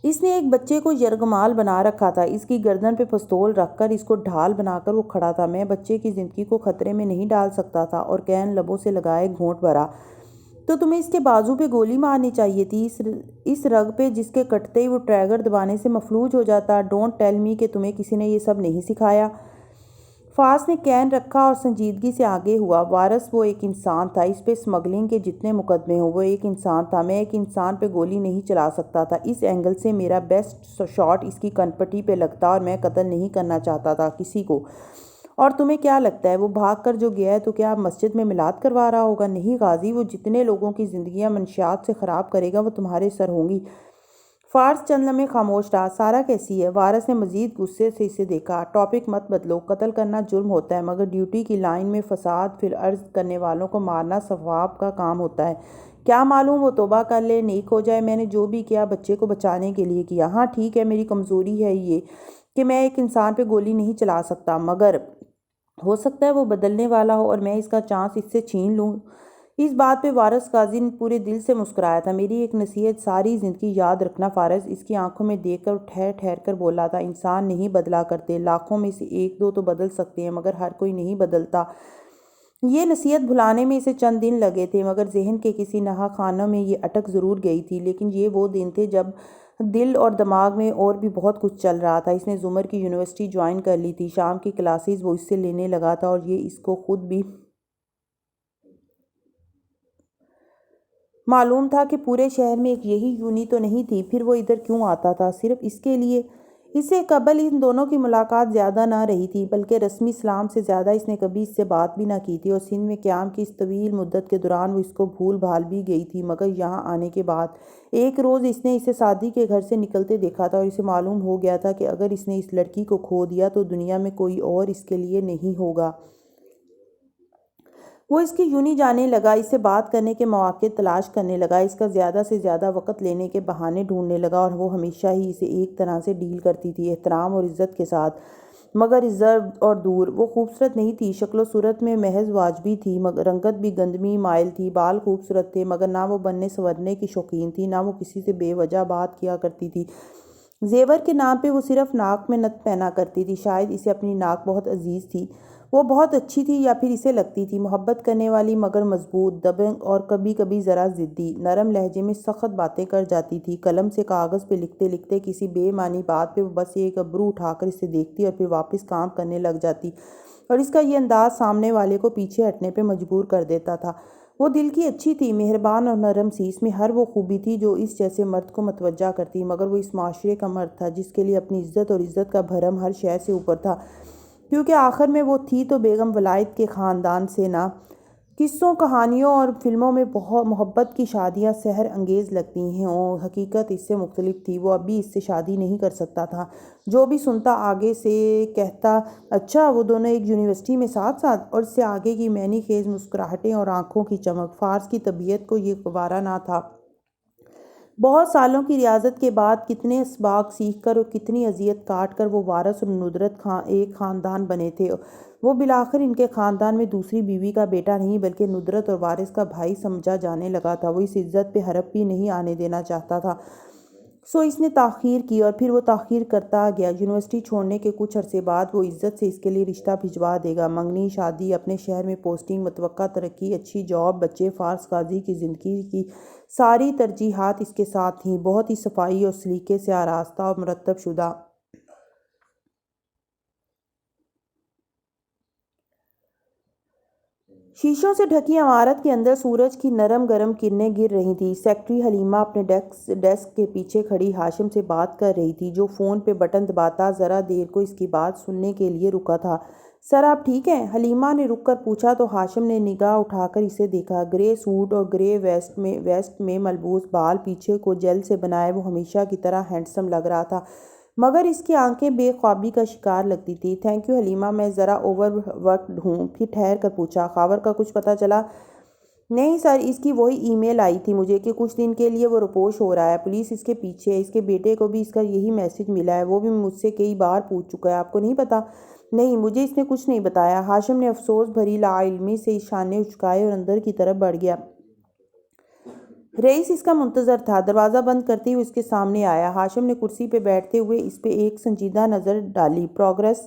اس نے ایک بچے کو یرغمال بنا رکھا تھا، اس کی گردن پہ پستول رکھ کر، اس کو ڈھال بنا کر وہ کھڑا تھا۔ میں بچے کی زندگی کو خطرے میں نہیں ڈال سکتا تھا، اور کین لبوں سے لگائے گھونٹ بھرا۔ تو تمہیں اس کے بازو پہ گولی مارنی چاہیے تھی، اس رگ پہ جس کے کٹتے ہی وہ ٹریگر دبانے سے مفلوج ہو جاتا۔ ڈونٹ ٹیل می کہ تمہیں کسی نے یہ سب نہیں سکھایا۔ فارس نے کین رکھا اور سنجیدگی سے آگے ہوا۔ وارث، وہ ایک انسان تھا، اس پہ اسمگلنگ کے جتنے مقدمے ہوں، وہ ایک انسان تھا۔ میں ایک انسان پہ گولی نہیں چلا سکتا تھا۔ اس اینگل سے میرا بیسٹ شاٹ اس کی کنپٹی پہ لگتا، اور میں قتل نہیں کرنا چاہتا تھا کسی کو۔ اور تمہیں کیا لگتا ہے وہ بھاگ کر جو گیا ہے تو کیا اب مسجد میں میلاد کروا رہا ہوگا؟ نہیں غازی، وہ جتنے لوگوں کی زندگیاں منشیات سے خراب کرے گا وہ تمہارے سر ہوں گی۔ فارس چند لمحے خاموش رہا۔ سارا کیسی ہے؟ وارث نے مزید غصے سے اسے دیکھا۔ ٹاپک مت بدلو۔ قتل کرنا جرم ہوتا ہے، مگر ڈیوٹی کی لائن میں فساد پھر عرض کرنے والوں کو مارنا ثواب کا کام ہوتا ہے۔ کیا معلوم وہ توبہ کر لے، نیک ہو جائے۔ میں نے جو بھی کیا بچے کو بچانے کے لیے کیا۔ ہاں ٹھیک ہے، میری کمزوری ہے یہ کہ میں ایک انسان پہ گولی نہیں چلا سکتا، مگر ہو سکتا ہے وہ بدلنے والا ہو اور میں اس کا چانس اس سے چھین لوں۔ اس بات پہ وارث قاضی نے پورے دل سے مسکرایا تھا۔ میری ایک نصیحت ساری زندگی یاد رکھنا فارس، اس کی آنکھوں میں دیکھ کر ٹھہر ٹھہر کر بولا تھا، انسان نہیں بدلا کرتے، لاکھوں میں سے 1-2 تو بدل سکتے ہیں، مگر ہر کوئی نہیں بدلتا۔ یہ نصیحت بھلانے میں اسے چند دن لگے تھے، مگر ذہن کے کسی نہا خانہ میں یہ اٹک ضرور گئی تھی۔ لیکن یہ وہ دن تھے جب دل اور دماغ میں اور بھی بہت کچھ چل رہا تھا۔ اس نے زمر کی یونیورسٹی جوائن کر لی تھی، شام کی کلاسز وہ اس سے لینے لگا تھا، اور یہ اس کو خود بھی معلوم تھا کہ پورے شہر میں ایک یہی یونی تو نہیں تھی، پھر وہ ادھر کیوں آتا تھا؟ صرف اس کے لیے؟ اس سے قبل ان دونوں کی ملاقات زیادہ نہ رہی تھی، بلکہ رسمی سلام سے زیادہ اس نے کبھی اس سے بات بھی نہ کی تھی، اور سندھ میں قیام کی اس طویل مدت کے دوران وہ اس کو بھول بھال بھی گئی تھی۔ مگر یہاں آنے کے بعد ایک روز اس نے اسے سعدی کے گھر سے نکلتے دیکھا تھا، اور اسے معلوم ہو گیا تھا کہ اگر اس نے اس لڑکی کو کھو دیا تو دنیا میں کوئی اور اس کے لیے نہیں ہوگا۔ وہ اس کی یونی جانے لگا، اس سے بات کرنے کے مواقع تلاش کرنے لگا، اس کا زیادہ سے زیادہ وقت لینے کے بہانے ڈھونڈنے لگا، اور وہ ہمیشہ ہی اسے ایک طرح سے ڈیل کرتی تھی، احترام اور عزت کے ساتھ، مگر ریزرو اور دور۔ وہ خوبصورت نہیں تھی، شکل و صورت میں محض واجبی تھی، رنگت بھی گندمی مائل تھی، بال خوبصورت تھے، مگر نہ وہ بننے سنورنے کی شوقین تھی، نہ وہ کسی سے بے وجہ بات کیا کرتی تھی۔ زیور کے نام پہ وہ صرف ناک میں نت پہنا کرتی تھی، شاید اسے اپنی ناک بہت عزیز تھی، وہ بہت اچھی تھی، یا پھر اسے لگتی تھی محبت کرنے والی، مگر مضبوط، دبنگ اور کبھی کبھی ذرا ضدی۔ نرم لہجے میں سخت باتیں کر جاتی تھی، قلم سے کاغذ پہ لکھتے لکھتے کسی بے معنی بات پہ وہ بس ایک ابرو اٹھا کر اسے دیکھتی اور پھر واپس کام کرنے لگ جاتی، اور اس کا یہ انداز سامنے والے کو پیچھے ہٹنے پہ مجبور کر دیتا تھا۔ وہ دل کی اچھی تھی، مہربان اور نرم سی، اس میں ہر وہ خوبی تھی جو اس جیسے مرد کو متوجہ کرتی، مگر وہ اس معاشرے کا مرد تھا جس کے لیے اپنی عزت اور عزت کا بھرم ہر شے سے اوپر تھا، کیونکہ آخر میں وہ تھی تو بیگم ولائد کے خاندان سے نہ۔ قصوں، کہانیوں اور فلموں میں محبت کی شادیاں سحر انگیز لگتی ہیں، اور حقیقت اس سے مختلف تھی۔ وہ اب بھی اس سے شادی نہیں کر سکتا تھا۔ جو بھی سنتا آگے سے کہتا، اچھا وہ دونوں ایک یونیورسٹی میں ساتھ ساتھ، اور اس سے آگے کی معنی خیز مسکراہٹیں اور آنکھوں کی چمک۔ فارس کی طبیعت کو یہ گوارا نہ تھا۔ بہت سالوں کی ریاضت کے بعد کتنے اسباق سیکھ کر اور کتنی اذیت کاٹ کر وہ وارث اور ندرت ایک خاندان بنے تھے۔ وہ بالآخر ان کے خاندان میں دوسری بیوی کا بیٹا نہیں بلکہ ندرت اور وارث کا بھائی سمجھا جانے لگا تھا۔ وہ اس عزت پہ حرف بھی نہیں آنے دینا چاہتا تھا، سو اس نے تاخیر کی، اور پھر وہ تاخیر کرتا گیا۔ یونیورسٹی چھوڑنے کے کچھ عرصے بعد وہ عزت سے اس کے لیے رشتہ بھجوا دے گا، منگنی، شادی، اپنے شہر میں پوسٹنگ، متوقع ترقی، اچھی جاب، بچے۔ فارس قاضی کی زندگی کی ساری ترجیحات اس کے ساتھ تھیں، بہت ہی صفائی اور سلیقے سے آراستہ اور مرتب شدہ۔ شیشوں سے ڈھکی عمارت کے اندر سورج کی نرم گرم کرنیں گر رہی تھیں۔ سیکرٹری حلیمہ اپنے ڈیسک کے پیچھے کھڑی ہاشم سے بات کر رہی تھی، جو فون پہ بٹن دباتا ذرا دیر کو اس کی بات سننے کے لیے رکا تھا۔ سر آپ ٹھیک ہیں؟ حلیمہ نے رک کر پوچھا تو ہاشم نے نگاہ اٹھا کر اسے دیکھا۔ گرے سوٹ اور گرے ویسٹ میں ملبوس، بال پیچھے کو جیل سے بنائے، وہ ہمیشہ کی طرح ہینڈسم لگ رہا تھا، مگر اس کی آنکھیں بے خوابی کا شکار لگتی تھیں۔ تھینک یو حلیمہ، میں ذرا اوور ورکڈ ہوں۔ پھر ٹھہر کر پوچھا، خاور کا کچھ پتہ چلا؟ نہیں سر، اس کی وہی ای میل آئی تھی مجھے کہ کچھ دن کے لیے وہ روپوش ہو رہا ہے، پولیس اس کے پیچھے ہے، اس کے بیٹے کو بھی اس کا یہی میسج ملا ہے، وہ بھی مجھ سے کئی بار پوچھ چکا ہے۔ آپ کو نہیں پتا؟ نہیں، مجھے اس نے کچھ نہیں بتایا۔ ہاشم نے افسوس بھری لاعلمی سے اشانے اچکائے اور اندر کی طرف بڑھ گیا۔ رئیس اس کا منتظر تھا۔ دروازہ بند کرتے ہوئے اس کے سامنے آیا۔ ہاشم نے کرسی پہ بیٹھتے ہوئے اس پہ ایک سنجیدہ نظر ڈالی۔ پروگریس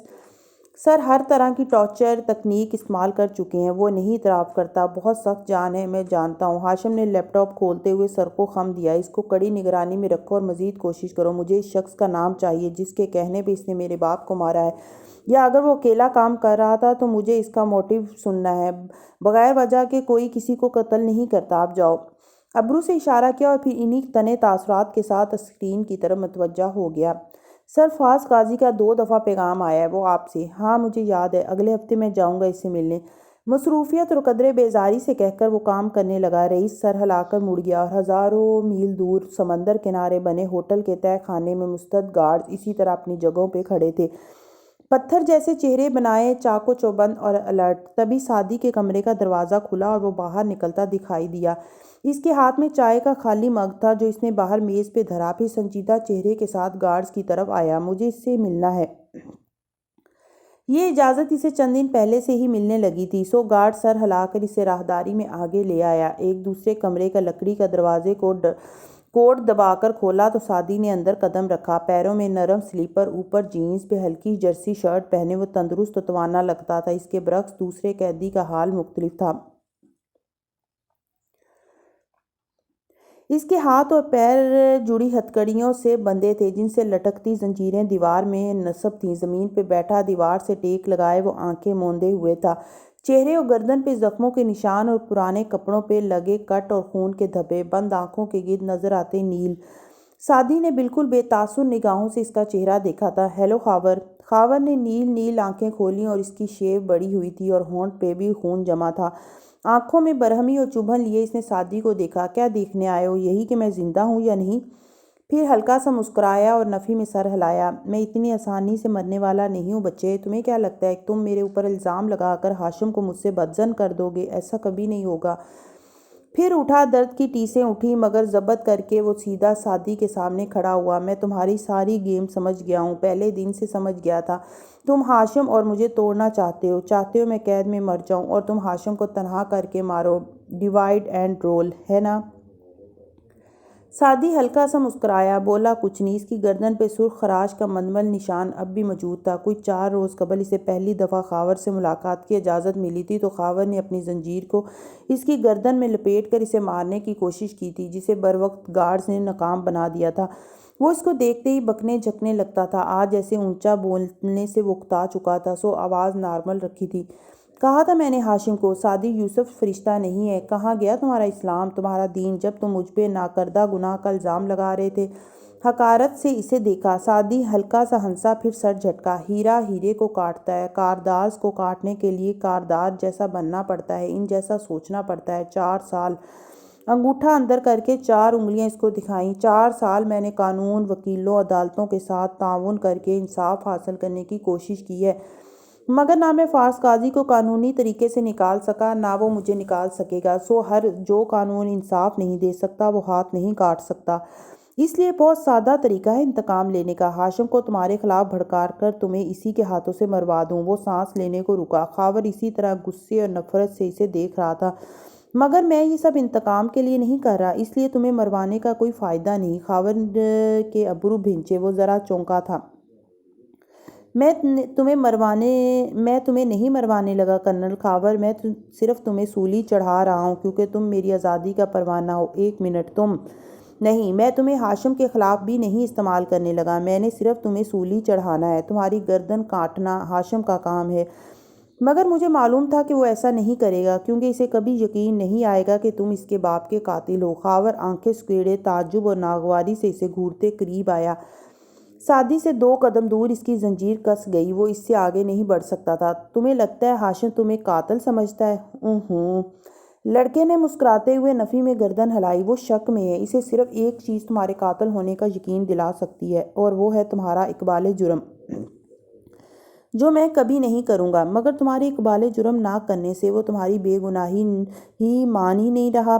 سر، ہر طرح کی ٹارچر تکنیک استعمال کر چکے ہیں، وہ نہیں اعتراف کرتا، بہت سخت جان ہے، میں جانتا ہوں۔ ہاشم نے لیپ ٹاپ کھولتے ہوئے سر کو خم دیا۔ اس کو کڑی نگرانی میں رکھو اور مزید کوشش کرو۔ مجھے اس شخص کا نام چاہیے جس کے کہنے پہ اس نے میرے باپ کو مارا ہے، یا اگر وہ اکیلا کام کر رہا تھا تو مجھے اس کا موٹیو سننا ہے۔ بغیر وجہ کے کوئی کسی کو قتل نہیں کرتا، آپ جاؤ۔ ابرو سے اشارہ کیا اور پھر انہی تنے تاثرات کے ساتھ اسکرین کی طرف متوجہ ہو گیا۔ سر، فارس قاضی کا 2 دفعہ پیغام آیا ہے، وہ آپ سے۔ ہاں مجھے یاد ہے، اگلے ہفتے میں جاؤں گا اس سے ملنے۔ مصروفیت اور قدرے بیزاری سے کہہ کر وہ کام کرنے لگا۔ رئیس سر ہلا کر مڑ گیا، اور ہزاروں میل دور سمندر کنارے بنے ہوٹل کے تہہ خانے میں مستعد گارڈز اسی طرح اپنی جگہوں پہ کھڑے تھے، پتھر جیسے چہرے بنائے، چاق و چوبند اور الرٹ۔ تبھی سعدی کے کمرے کا دروازہ کھلا اور وہ باہر نکلتا دکھائی دیا۔ اس کے ہاتھ میں چائے کا خالی مگ تھا جو اس نے باہر میز پہ دھرا۔ پھر سنجیدہ چہرے کے ساتھ گارڈز کی طرف آیا۔ مجھے اس سے ملنا ہے۔ یہ اجازت اسے چند دن پہلے سے ہی ملنے لگی تھی، سو گارڈ سر ہلا کر اسے راہداری میں آگے لے آیا۔ ایک دوسرے کمرے کا لکڑی کا دروازے کو کوڈ دبا کر کھولا تو سعدی نے اندر قدم رکھا۔ پیروں میں نرم سلیپر، اوپر جینز پہ ہلکی جرسی شرٹ پہنے وہ تندرست و توانا لگتا تھا۔ اس کے برعکس دوسرے قیدی کا حال مختلف تھا۔ اس کے ہاتھ اور پیر جڑی ہتھکڑیوں سے بندھے تھے جن سے لٹکتی زنجیریں دیوار میں نصب تھیں۔ زمین پہ بیٹھا دیوار سے ٹیک لگائے وہ آنکھیں موندے ہوئے تھا۔ چہرے اور گردن پہ زخموں کے نشان اور پرانے کپڑوں پہ لگے کٹ اور خون کے دھبے بند آنکھوں کے گرد نظر آتے نیل۔ سعدی نے بالکل بے تاثر نگاہوں سے اس کا چہرہ دیکھا تھا۔ ہیلو خاور۔ خاور نے نیل آنکھیں کھولیں اور اس کی شیو بڑی ہوئی تھی اور ہونٹ پہ بھی خون جمع تھا۔ آنکھوں میں برہمی اور چبھن لیے اس نے سعدی کو دیکھا۔ کیا دیکھنے آئے ہو؟ یہی کہ میں زندہ ہوں یا نہیں؟ پھر ہلکا سا مسکرایا اور نفی میں سر ہلایا۔ میں اتنی آسانی سے مرنے والا نہیں ہوں بچے۔ تمہیں کیا لگتا ہے کہ تم میرے اوپر الزام لگا کر ہاشم کو مجھ سے بدظن کر دو گے؟ ایسا کبھی نہیں ہوگا۔ پھر اٹھا، درد کی ٹیسیں اٹھی مگر ضبط کر کے وہ سیدھا سعدی کے سامنے کھڑا ہوا۔ میں تمہاری ساری گیم سمجھ گیا ہوں، پہلے دن سے سمجھ گیا تھا۔ تم ہاشم اور مجھے توڑنا چاہتے ہو میں قید میں مر جاؤں اور تم ہاشم کو تنہا کر کے مارو۔ ڈیوائیڈ اینڈ رول، ہے نا؟ سعدی ہلکا سا مسکرایا، بولا کچھ نہیں۔ اس کی گردن پہ سرخ خراش کا مندمل نشان اب بھی موجود تھا۔ کوئی 4 روز قبل اسے پہلی دفعہ خاور سے ملاقات کی اجازت ملی تھی تو خاور نے اپنی زنجیر کو اس کی گردن میں لپیٹ کر اسے مارنے کی کوشش کی تھی، جسے بروقت گارڈز نے ناکام بنا دیا تھا۔ وہ اس کو دیکھتے ہی بکنے جھکنے لگتا تھا۔ آج جیسے اونچا بولنے سے وہ اکتا چکا تھا سو آواز نارمل رکھی تھی۔ کہا تھا میں نے ہاشم کو، سعدی یوسف فرشتہ نہیں ہے۔ کہاں گیا تمہارا اسلام، تمہارا دین، جب تم مجھ پہ ناکردہ گناہ کا الزام لگا رہے تھے؟ حقارت سے اسے دیکھا۔ سعدی ہلکا سا ہنسا، پھر سر جھٹکا۔ ہیرا ہیرے کو کاٹتا ہے، کاردارز کو کاٹنے کے لیے کاردار جیسا بننا پڑتا ہے، ان جیسا سوچنا پڑتا ہے۔ 4 سال۔ انگوٹھا اندر کر کے 4 انگلیاں اس کو دکھائیں۔ 4 سال میں نے قانون، وکیلوں، عدالتوں کے ساتھ تعاون کر کے انصاف حاصل کرنے کی کوشش کی ہے، مگر نہ میں فارس قاضی کو قانونی طریقے سے نکال سکا، نہ وہ مجھے نکال سکے گا۔ سو جو قانون انصاف نہیں دے سکتا وہ ہاتھ نہیں کاٹ سکتا۔ اس لیے بہت سادہ طریقہ ہے انتقام لینے کا۔ ہاشم کو تمہارے خلاف بھڑکا کر تمہیں اسی کے ہاتھوں سے مروا دوں۔ وہ سانس لینے کو رکا۔ خاور اسی طرح غصے اور نفرت سے اسے دیکھ رہا تھا۔ مگر میں یہ سب انتقام کے لیے نہیں کر رہا، اس لیے تمہیں مروانے کا کوئی فائدہ نہیں۔ خاور کے ابرو بھنچے، وہ ذرا چونکا تھا۔ میں تمہیں نہیں مروانے لگا کرنل خاور، میں صرف تمہیں سولی چڑھا رہا ہوں کیونکہ تم میری آزادی کا پروانہ ہو۔ 1 منٹ، تم نہیں، میں تمہیں ہاشم کے خلاف بھی نہیں استعمال کرنے لگا، میں نے صرف تمہیں سولی چڑھانا ہے۔ تمہاری گردن کاٹنا ہاشم کا کام ہے، مگر مجھے معلوم تھا کہ وہ ایسا نہیں کرے گا کیونکہ اسے کبھی یقین نہیں آئے گا کہ تم اس کے باپ کے قاتل ہو۔ خاور آنکھیں سکیڑے تعجب اور ناگواری سے اسے گھورتے قریب آیا۔ سعدی سے 2 قدم دور اس کی زنجیر کس گئی، وہ اس سے آگے نہیں بڑھ سکتا تھا۔ تمہیں لگتا ہے ہاشم تمہیں قاتل سمجھتا ہے؟ لڑکے نے مسکراتے ہوئے نفی میں گردن ہلائی۔ وہ شک میں ہے، اسے صرف ایک چیز تمہارے قاتل ہونے کا یقین دلا سکتی ہے اور وہ ہے تمہارا اقبال جرم، جو میں کبھی نہیں کروں گا۔ مگر تمہاری اقبال جرم نہ کرنے سے وہ تمہاری بے گناہی ہی مان ہی نہیں رہا۔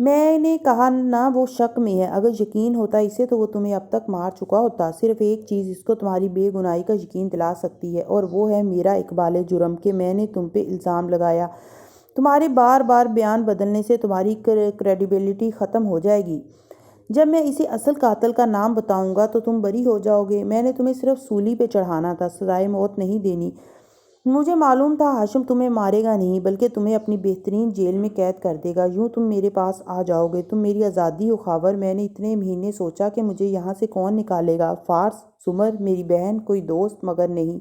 میں نے کہا نا وہ شک میں ہے، اگر یقین ہوتا اسے تو وہ تمہیں اب تک مار چکا ہوتا۔ صرف ایک چیز اس کو تمہاری بے گناہی کا یقین دلا سکتی ہے اور وہ ہے میرا اقبال جرم کہ میں نے تم پہ الزام لگایا۔ تمہارے بار بار بیان بدلنے سے تمہاری کریڈیبلٹی ختم ہو جائے گی۔ جب میں اسے اصل قاتل کا نام بتاؤں گا تو تم بری ہو جاؤ گے۔ میں نے تمہیں صرف سولی پہ چڑھانا تھا، سزائے موت نہیں دینی۔ مجھے معلوم تھا ہاشم تمہیں مارے گا نہیں بلکہ تمہیں اپنی بہترین جیل میں قید کر دے گا، یوں تم میرے پاس آ جاؤ گے۔ تم میری آزادی ہو خاور۔ میں نے اتنے مہینے سوچا کہ مجھے یہاں سے کون نکالے گا، فارس، سمر، میری بہن، کوئی دوست، مگر نہیں۔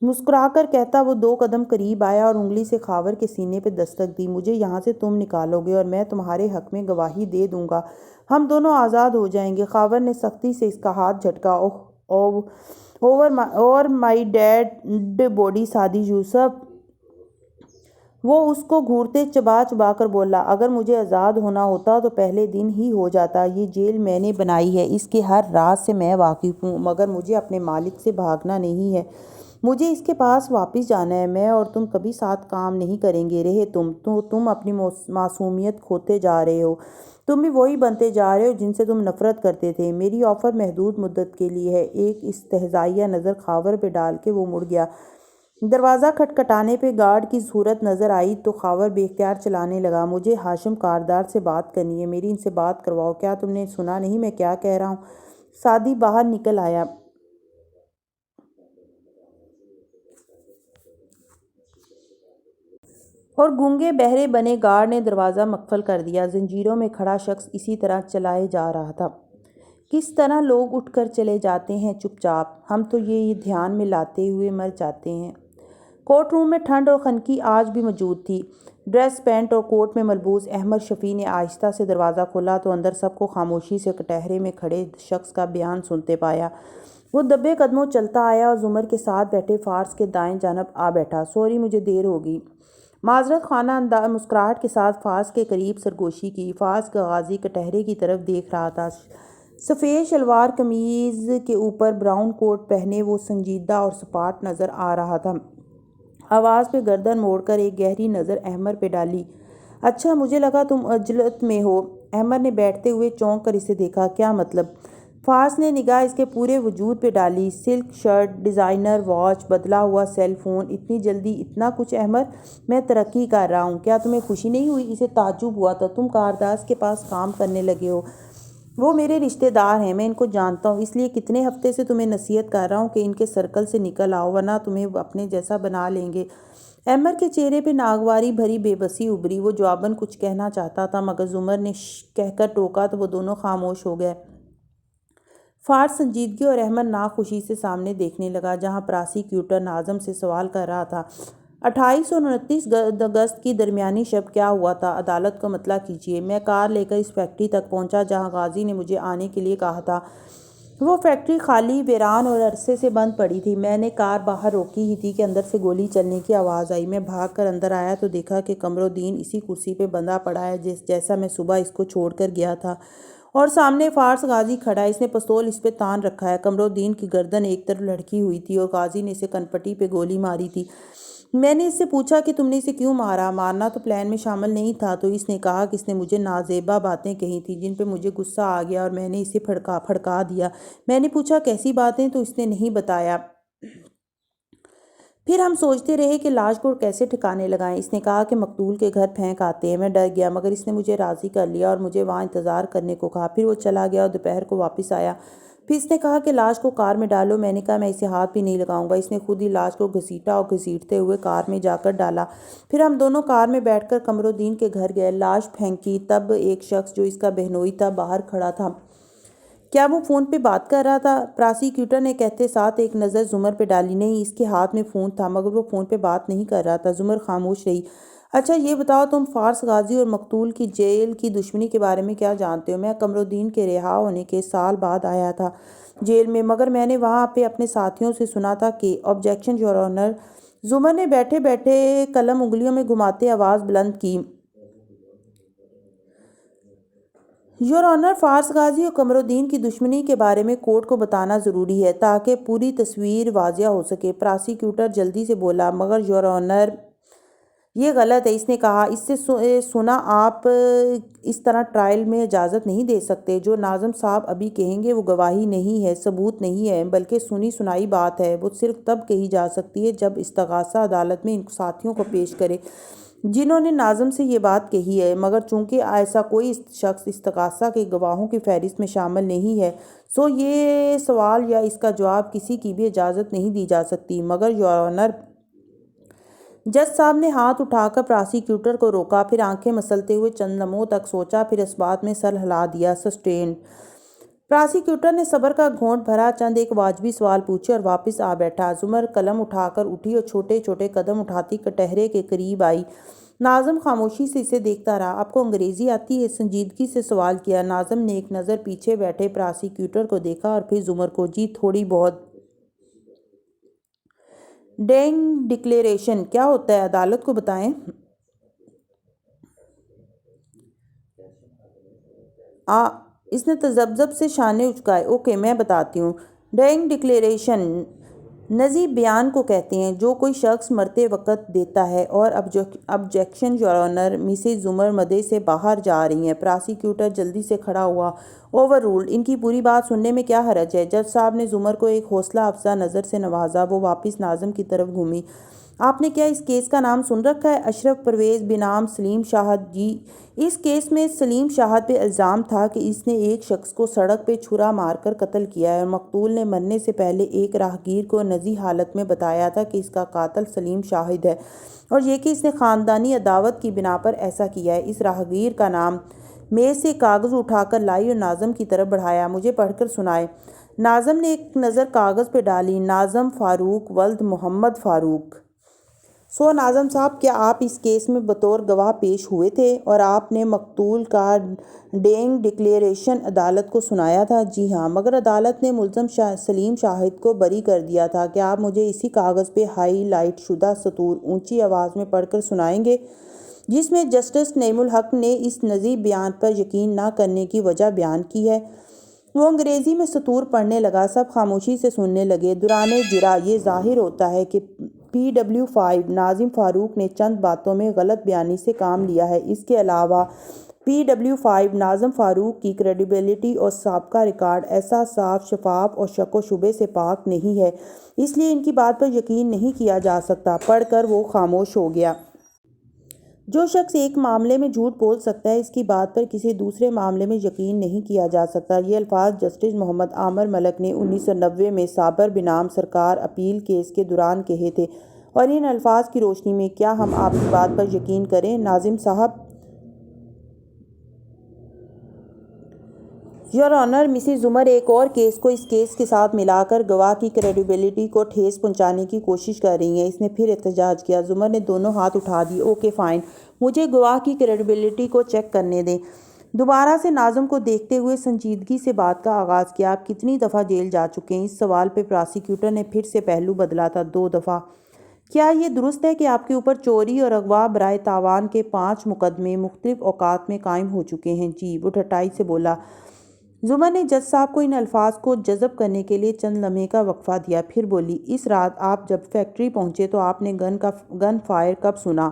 مسکرا کر کہتا وہ 2 قدم قریب آیا اور انگلی سے خاور کے سینے پہ دستک دی۔ مجھے یہاں سے تم نکالو گے اور میں تمہارے حق میں گواہی دے دوں گا، ہم دونوں آزاد ہو جائیں گے۔ خاور نے سختی سے اس کا ہاتھ جھٹکا۔ Over my dead body Saadi Yousuf, وہ اس کو گھورتے چبا چبا کر بولا۔ اگر مجھے آزاد ہونا ہوتا تو پہلے دن ہی ہو جاتا۔ یہ جیل میں نے بنائی ہے، اس کے ہر راز سے میں واقف ہوں، مگر مجھے اپنے مالک سے بھاگنا نہیں ہے، مجھے اس کے پاس واپس جانا ہے۔ میں اور تم کبھی ساتھ کام نہیں کریں گے رہے تم اپنی معصومیت کھوتے جا رہے ہو، تم بھی وہی بنتے جا رہے ہو جن سے تم نفرت کرتے تھے۔ میری آفر محدود مدت کے لیے ہے۔ ایک استہزائیہ نظر خاور پہ ڈال کے وہ مڑ گیا۔ دروازہ کھٹکھٹانے پہ گارڈ کی صورت نظر آئی تو خاور بے اختیار چلانے لگا۔ مجھے ہاشم کاردار سے بات کرنی ہے، میری ان سے بات کرواؤ۔ کیا تم نے سنا نہیں میں کیا کہہ رہا ہوں؟ سعدی باہر نکل آیا۔ اور گونگے بہرے بنے گارڈ نے دروازہ مقفل کر دیا۔ زنجیروں میں کھڑا شخص اسی طرح چلائے جا رہا تھا۔ کس طرح لوگ اٹھ کر چلے جاتے ہیں چپ چاپ، ہم تو یہ دھیان میں لاتے ہوئے مر جاتے ہیں۔ کورٹ روم میں ٹھنڈ اور خنقی آج بھی موجود تھی۔ ڈریس پینٹ اور کوٹ میں ملبوس احمد شفیع نے آہستہ سے دروازہ کھولا تو اندر سب کو خاموشی سے کٹہرے میں کھڑے شخص کا بیان سنتے پایا۔ وہ دبے قدموں چلتا آیا اور زمر کے ساتھ بیٹھے فارس کے دائیں جانب آ بیٹھا۔ سوری، مجھے دیر ہوگی۔ معذرت خانہ مسکراہٹ کے ساتھ فارس کے قریب سرگوشی کی۔ فارس کا غازی کٹہرے کی طرف دیکھ رہا تھا۔ سفید شلوار قمیض کے اوپر براؤن کوٹ پہنے وہ سنجیدہ اور سپاٹ نظر آ رہا تھا۔ آواز پہ گردن موڑ کر ایک گہری نظر احمد پہ ڈالی۔ اچھا، مجھے لگا تم عجلت میں ہو۔ احمد نے بیٹھتے ہوئے چونک کر اسے دیکھا۔ کیا مطلب؟ فارس نے نگاہ اس کے پورے وجود پہ ڈالی۔ سلک شرٹ، ڈیزائنر واچ، بدلا ہوا سیل فون، اتنی جلدی اتنا کچھ احمد؟ میں ترقی کر رہا ہوں۔ کیا تمہیں خوشی نہیں ہوئی؟ اسے تعجب ہوا تھا۔ تم کارداز کے پاس کام کرنے لگے ہو۔ وہ میرے رشتہ دار ہیں، میں ان کو جانتا ہوں، اس لیے کتنے ہفتے سے تمہیں نصیحت کر رہا ہوں کہ ان کے سرکل سے نکل آؤ ورنہ تمہیں اپنے جیسا بنا لیں گے۔ احمد کے چہرے پہ ناگواری بھری بے بسی ابھری۔ وہ جواباً کچھ کہنا چاہتا تھا مگر زمر نے کہہ کر ٹوکا تو وہ دونوں خاموش ہو گئے۔ فارس سنجیدگی اور احمد ناخوشی سے سامنے دیکھنے لگا جہاں پراسیکیوٹر ناظم سے سوال کر رہا تھا۔ 28 اور 29 اگست کی درمیانی شب کیا ہوا تھا؟ عدالت کا مطلع کیجیے۔ میں کار لے کر اس فیکٹری تک پہنچا جہاں غازی نے مجھے آنے کے لیے کہا تھا۔ وہ فیکٹری خالی، ویران اور عرصے سے بند پڑی تھی۔ میں نے کار باہر روکی ہی تھی کہ اندر سے گولی چلنے کی آواز آئی۔ میں بھاگ کر اندر آیا تو دیکھا کہ قمرالدین اسی کرسی پہ بندھا پڑا ہے جیسا میں صبح اس کو چھوڑ کر گیا تھا، اور سامنے فارس غازی کھڑا ہے۔ اس نے پستول اس پہ تان رکھا ہے۔ قمرالدین کی گردن ایک طرف لڑکی ہوئی تھی اور غازی نے اسے کنپٹی پہ گولی ماری تھی۔ میں نے اس سے پوچھا کہ تم نے اسے کیوں مارا؟ مارنا تو پلان میں شامل نہیں تھا۔ تو اس نے کہا کہ اس نے مجھے نازیبا باتیں کہی تھیں جن پہ مجھے غصہ آ گیا اور میں نے اسے پھڑکا دیا۔ میں نے پوچھا کیسی باتیں؟ تو اس نے نہیں بتایا۔ پھر ہم سوچتے رہے کہ لاش کو کیسے ٹھکانے لگائیں۔ اس نے کہا کہ مقتول کے گھر پھینک آتے ہیں۔ میں ڈر گیا مگر اس نے مجھے راضی کر لیا اور مجھے وہاں انتظار کرنے کو کہا۔ پھر وہ چلا گیا اور دوپہر کو واپس آیا۔ پھر اس نے کہا کہ لاش کو کار میں ڈالو۔ میں نے کہا میں اسے ہاتھ بھی نہیں لگاؤں گا۔ اس نے خود ہی لاش کو گھسیٹا اور گھسیٹتے ہوئے کار میں جا کر ڈالا۔ پھر ہم دونوں کار میں بیٹھ کر قمرالدین کے گھر گئے۔ لاش پھینکی تب ایک شخص جو اس کا بہنوئی تھا باہر کھڑا تھا۔ کیا وہ فون پہ بات کر رہا تھا؟ پراسیکیوٹر نے کہتے ساتھ ایک نظر زمر پہ ڈالی۔ نہیں، اس کے ہاتھ میں فون تھا مگر وہ فون پہ بات نہیں کر رہا تھا۔ زمر خاموش رہی۔ اچھا یہ بتاؤ تم فارس غازی اور مقتول کی جیل کی دشمنی کے بارے میں کیا جانتے ہو؟ میں قمرالدین کے رہا ہونے کے سال بعد آیا تھا جیل میں، مگر میں نے وہاں پہ اپنے ساتھیوں سے سنا تھا کہ آبجیکشن یور آنر۔ زمر نے بیٹھے بیٹھے قلم انگلیوں میں گھماتے آواز بلند کی۔ یور آنر، فارس غازی اور قمرالدین کی دشمنی کے بارے میں کورٹ کو بتانا ضروری ہے تاکہ پوری تصویر واضح ہو سکے۔ پراسیکیوٹر جلدی سے بولا۔ مگر یور آنر یہ غلط ہے، اس نے کہا۔ اس سے سنا آپ اس طرح ٹرائل میں اجازت نہیں دے سکتے۔ جو ناظم صاحب ابھی کہیں گے وہ گواہی نہیں ہے، ثبوت نہیں ہے، بلکہ سنی سنائی بات ہے۔ وہ صرف تب کہی جا سکتی ہے جب استغاثہ عدالت میں ان ساتھیوں کو پیش کرے جنہوں نے ناظم سے یہ بات کہی ہے، مگر چونکہ ایسا کوئی شخص استغاثہ کے گواہوں کی فہرست میں شامل نہیں ہے سو یہ سوال یا اس کا جواب کسی کی بھی اجازت نہیں دی جا سکتی۔ مگر یور آنر، جج صاحب نے ہاتھ اٹھا کر پراسیکیوٹر کو روکا، پھر آنکھیں مسلتے ہوئے چند لمحوں تک سوچا، پھر اس بات میں سر ہلا دیا۔ سسٹینڈ۔ پراسیکیوٹر نے صبر کا گھونٹ بھرا، چند ایک واجبی سوال پوچھے اور واپس آ بیٹھا۔ زمر قلم اٹھا کر اٹھی اور چھوٹے چھوٹے قدم اٹھاتی کٹہرے کے قریب آئی۔ ناظم خاموشی سے اسے دیکھتا رہا۔ آپ کو انگریزی آتی ہے؟ سنجیدگی سے سوال کیا۔ ناظم نے ایک نظر پیچھے بیٹھے پراسیکیوٹر کو دیکھا اور پھر زمر کو۔ جی تھوڑی بہت۔ ڈینگ ڈکلیریشن کیا ہوتا ہے؟ عدالت کو بتائیں۔ اس نے تذبذب سے شانے اچکائے۔ اوکے، میں بتاتی ہوں۔ ڈینگ ڈکلیریشن نزی بیان کو کہتے ہیں جو کوئی شخص مرتے وقت دیتا ہے۔ اور آبجیکشن یور آنر، مسز زمر مدعے سے باہر جا رہی ہیں۔ پراسیکیوٹر جلدی سے کھڑا ہوا۔ Over ruled. ان کی پوری بات سننے میں کیا حرج ہے؟ جج صاحب نے زمر کو ایک حوصلہ افزا نظر سے نوازا۔ وہ واپس ناظم کی طرف گھومی۔ آپ نے کیا اس کیس کا نام سن رکھا ہے؟ اشرف پرویز بنام سلیم شاہد۔ جی، اس کیس میں سلیم شاہد پہ الزام تھا کہ اس نے ایک شخص کو سڑک پہ چھرا مار کر قتل کیا ہے اور مقتول نے مرنے سے پہلے ایک راہگیر کو نزی حالت میں بتایا تھا کہ اس کا قاتل سلیم شاہد ہے، اور یہ کہ اس نے خاندانی عداوت کی بنا پر ایسا کیا ہے۔ اس راہگیر کا نام میز سے کاغذ اٹھا کر لائی اور ناظم کی طرف بڑھایا۔ مجھے پڑھ کر سنائے۔ ناظم نے ایک نظر کاغذ پہ ڈالی۔ ناظم فاروق ولد محمد فاروق۔ ناظم صاحب، کیا آپ اس کیس میں بطور گواہ پیش ہوئے تھے اور آپ نے مقتول کا ڈینگ ڈکلیریشن عدالت کو سنایا تھا؟ جی ہاں، مگر عدالت نے ملزم سلیم شاہد کو بری کر دیا تھا۔ کیا آپ مجھے اسی کاغذ پہ ہائی لائٹ شدہ سطور اونچی آواز میں پڑھ کر سنائیں گے جس میں جسٹس نعیم الحق نے اس نزی بیان پر یقین نہ کرنے کی وجہ بیان کی ہے؟ وہ انگریزی میں سطور پڑھنے لگا۔ سب خاموشی سے سننے لگے۔ دوران جرا یہ ظاہر ہوتا ہے کہ PW5 ناظم فاروق نے چند باتوں میں غلط بیانی سے کام لیا ہے۔ اس کے علاوہ PW5 ناظم فاروق کی کریڈیبلٹی اور سابقہ ریکارڈ ایسا صاف شفاف اور شک و شبے سے پاک نہیں ہے، اس لیے ان کی بات پر یقین نہیں کیا جا سکتا۔ پڑھ کر وہ خاموش ہو گیا۔ جو شخص ایک معاملے میں جھوٹ بول سکتا ہے، اس کی بات پر کسی دوسرے معاملے میں یقین نہیں کیا جا سکتا۔ یہ الفاظ جسٹس محمد عامر ملک نے 1990 میں صابر بنام سرکار اپیل کیس کے دوران کہے تھے، اور ان الفاظ کی روشنی میں کیا ہم آپ کی بات پر یقین کریں؟ ناظم صاحب۔ یور آنر، مسز زمر ایک اور کیس کو اس کیس کے ساتھ ملا کر گواہ کی کریڈیبلٹی کو ٹھیس پہنچانے کی کوشش کر رہی ہیں۔ اس نے پھر احتجاج کیا۔ زمر نے دونوں ہاتھ اٹھا دیے۔ اوکے فائن، مجھے گواہ کی کریڈیبلٹی کو چیک کرنے دیں۔ دوبارہ سے ناظم کو دیکھتے ہوئے سنجیدگی سے بات کا آغاز کیا۔ آپ کتنی دفعہ جیل جا چکے ہیں؟ اس سوال پہ پراسیکیوٹر نے پھر سے پہلو بدلا تھا۔ 2 دفعہ۔ کیا یہ درست ہے کہ آپ کے اوپر چوری اور اغوا برائے تاوان کے 5 مقدمے مختلف اوقات میں قائم ہو چکے ہیں؟ جی، وہ ڈٹائی سے بولا۔ زمر نے جج صاحب کو ان الفاظ کو جذب کرنے کے لیے چند لمحے کا وقفہ دیا، پھر بولی، اس رات آپ جب فیکٹری پہنچے تو آپ نے گن فائر کب سنا؟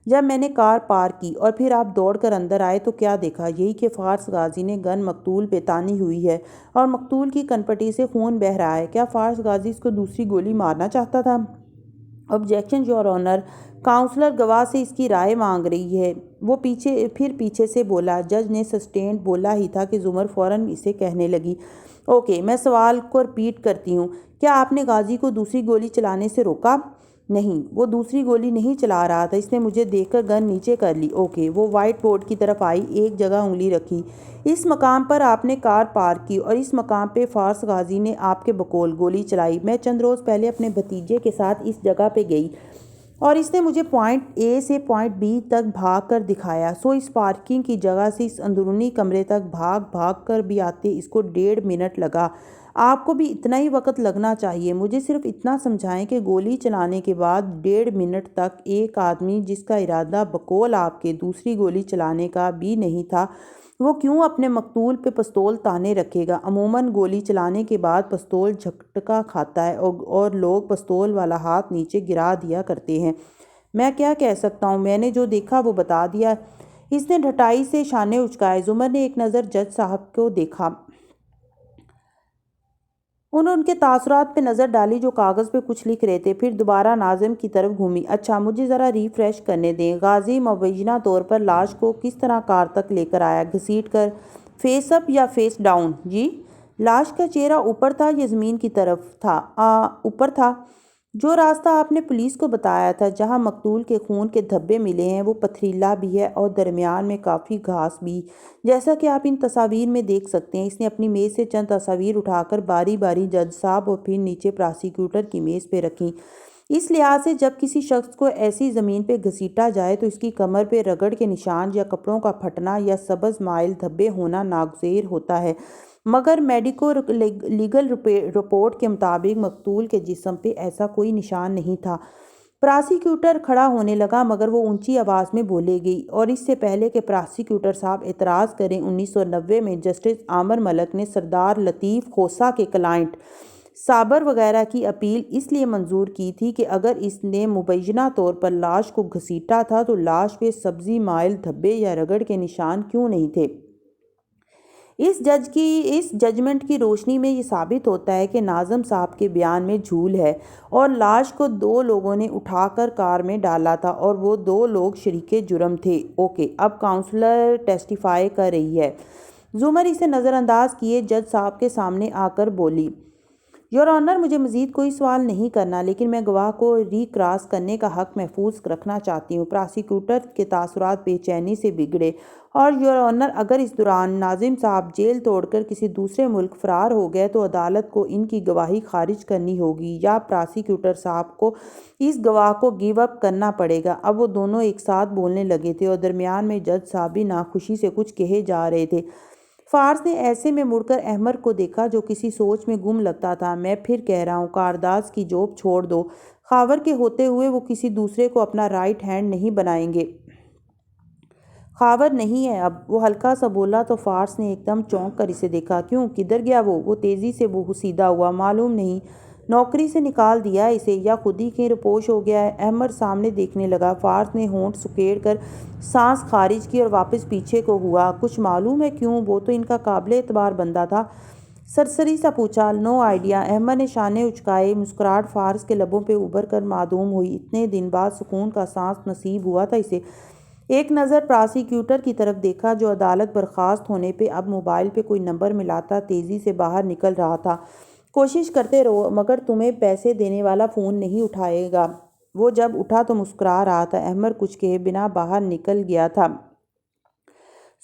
جب میں نے کار پارک کی۔ اور پھر آپ دوڑ کر اندر آئے تو کیا دیکھا؟ یہی کہ فارس غازی نے گن مقتول پہ تانی ہوئی ہے اور مقتول کی کنپٹی سے خون بہہ رہا ہے۔ کیا فارس غازی اس کو دوسری گولی مارنا چاہتا تھا؟ آبجیکشن یور آنر، کاؤنسلر گواہ سے اس کی رائے مانگ رہی ہے۔ وہ پھر پیچھے سے بولا۔ جج نے سسٹینڈ بولا ہی تھا کہ زمر فوراً اسے کہنے لگی، اوکے، میں سوال کو رپیٹ کرتی ہوں، کیا آپ نے غازی کو دوسری گولی چلانے سے روکا؟ نہیں، وہ دوسری گولی نہیں چلا رہا تھا، اس نے مجھے دیکھ کر گن نیچے کر لی۔ اوکے، وہ وائٹ بورڈ کی طرف آئی، ایک جگہ انگلی رکھی۔ اس مقام پر آپ نے کار پارک کی اور اس مقام پہ فارس غازی نے آپ کے بقول گولی چلائی۔ میں چند روز پہلے اپنے بھتیجے کے ساتھ اس جگہ پہ گئی اور اس نے مجھے پوائنٹ A سے پوائنٹ B تک بھاگ کر دکھایا۔ اس پارکنگ کی جگہ سے اس اندرونی کمرے تک بھاگ کر بھی آتے اس کو 1.5 منٹ لگا۔ آپ کو بھی اتنا ہی وقت لگنا چاہیے۔ مجھے صرف اتنا سمجھائیں کہ گولی چلانے کے بعد 1.5 منٹ تک ایک آدمی جس کا ارادہ بقول آپ کے دوسری گولی چلانے کا بھی نہیں تھا، وہ کیوں اپنے مقتول پہ پستول تانے رکھے گا؟ عموماً گولی چلانے کے بعد پستول جھٹکا کھاتا ہے اور لوگ پستول والا ہاتھ نیچے گرا دیا کرتے ہیں۔ میں کیا کہہ سکتا ہوں؟ میں نے جو دیکھا وہ بتا دیا۔ اس نے ڈھٹائی سے شانے اچکائے۔ زمر نے ایک نظر جج صاحب کو دیکھا۔ انہوں نے ان کے تاثرات پہ نظر ڈالی جو کاغذ پہ کچھ لکھ رہے تھے، پھر دوبارہ ناظم کی طرف گھومی۔ اچھا، مجھے ذرا ریفریش کرنے دیں۔ غازی مبینہ طور پر لاش کو کس طرح کار تک لے کر آیا؟ گھسیٹ کر؟ فیس اپ یا فیس ڈاؤن؟ جی، لاش کا چہرہ اوپر تھا یا زمین کی طرف تھا؟ اوپر تھا۔ جو راستہ آپ نے پولیس کو بتایا تھا جہاں مقتول کے خون کے دھبے ملے ہیں وہ پتھریلا بھی ہے اور درمیان میں کافی گھاس بھی، جیسا کہ آپ ان تصاویر میں دیکھ سکتے ہیں۔ اس نے اپنی میز سے چند تصاویر اٹھا کر باری باری جج صاحب اور پھر نیچے پراسیکیوٹر کی میز پہ رکھیں۔ اس لحاظ سے جب کسی شخص کو ایسی زمین پہ گھسیٹا جائے تو اس کی کمر پہ رگڑ کے نشان یا کپڑوں کا پھٹنا یا سبز مائل دھبے ہونا ناگزیر ہوتا ہے، مگر میڈیکو لیگل رپورٹ کے مطابق مقتول کے جسم پہ ایسا کوئی نشان نہیں تھا۔ پراسیکیوٹر کھڑا ہونے لگا مگر وہ اونچی آواز میں بولے گئی، اور اس سے پہلے کہ پراسیکیوٹر صاحب اعتراض کریں، 1990 میں جسٹس عامر ملک نے سردار لطیف کھوسہ کے کلائنٹ صابر وغیرہ کی اپیل اس لیے منظور کی تھی کہ اگر اس نے مبینہ طور پر لاش کو گھسیٹا تھا تو لاش پہ سبزی مائل دھبے یا رگڑ کے نشان کیوں نہیں تھے؟ اس ججمنٹ کی روشنی میں یہ ثابت ہوتا ہے کہ ناظم صاحب کے بیان میں جھول ہے اور لاش کو 2 لوگوں نے اٹھا کر کار میں ڈالا تھا اور وہ 2 لوگ شریک جرم تھے۔ اوکے، اب کاؤنسلر ٹیسٹیفائی کر رہی ہے۔ زمر اسے نظر انداز کیے جج صاحب کے سامنے آ کر بولی، یور آنر، مجھے مزید کوئی سوال نہیں کرنا، لیکن میں گواہ کو ری کراس کرنے کا حق محفوظ رکھنا چاہتی ہوں۔ پراسیکیوٹر کے تاثرات بے چینی سے بگڑے اور یور آنر، اگر اس دوران ناظم صاحب جیل توڑ کر کسی دوسرے ملک فرار ہو گئے تو عدالت کو ان کی گواہی خارج کرنی ہوگی یا پراسیکیوٹر صاحب کو اس گواہ کو گیو اپ کرنا پڑے گا۔ اب وہ دونوں ایک ساتھ بولنے لگے تھے اور درمیان میں جج صاحب بھی ناخوشی سے کچھ کہے جا رہے تھے۔ فارس نے ایسے میں مڑ کر احمد کو دیکھا جو کسی سوچ میں گم لگتا تھا۔ میں پھر کہہ رہا ہوں، کارداز کی جوب چھوڑ دو۔ خاور کے ہوتے ہوئے وہ کسی دوسرے کو اپنا رائٹ ہینڈ نہیں بنائیں گے۔ خاور نہیں ہے اب، وہ ہلکا سا بولا تو فارس نے ایک دم چونک کر اسے دیکھا۔ کیوں، کدھر گیا وہ تیزی سے سیدھا ہوا۔ معلوم نہیں، نوکری سے نکال دیا اسے یا خود ہی کہیں روپوش ہو گیا ہے۔ احمد سامنے دیکھنے لگا۔ فارس نے ہونٹ سکیڑ کر سانس خارج کی اور واپس پیچھے کو ہوا۔ کچھ معلوم ہے کیوں؟ وہ تو ان کا قابل اعتبار بندہ تھا۔ سرسری سا پوچھا۔ No idea. احمد نے شانے اچکائے۔ مسکراہٹ فارس کے لبوں پہ ابھر کر معدوم ہوئی۔ اتنے دن بعد سکون کا سانس نصیب ہوا تھا اسے۔ ایک نظر پراسیکیوٹر کی طرف دیکھا جو عدالت برخاست ہونے پہ اب موبائل پہ کوئی نمبر ملاتا تیزی سے باہر نکل رہا تھا۔ کوشش کرتے رہو، مگر تمہیں پیسے دینے والا فون نہیں اٹھائے گا۔ وہ جب اٹھا تو مسکرا رہا تھا۔ احمد کچھ کہے بنا باہر نکل گیا تھا۔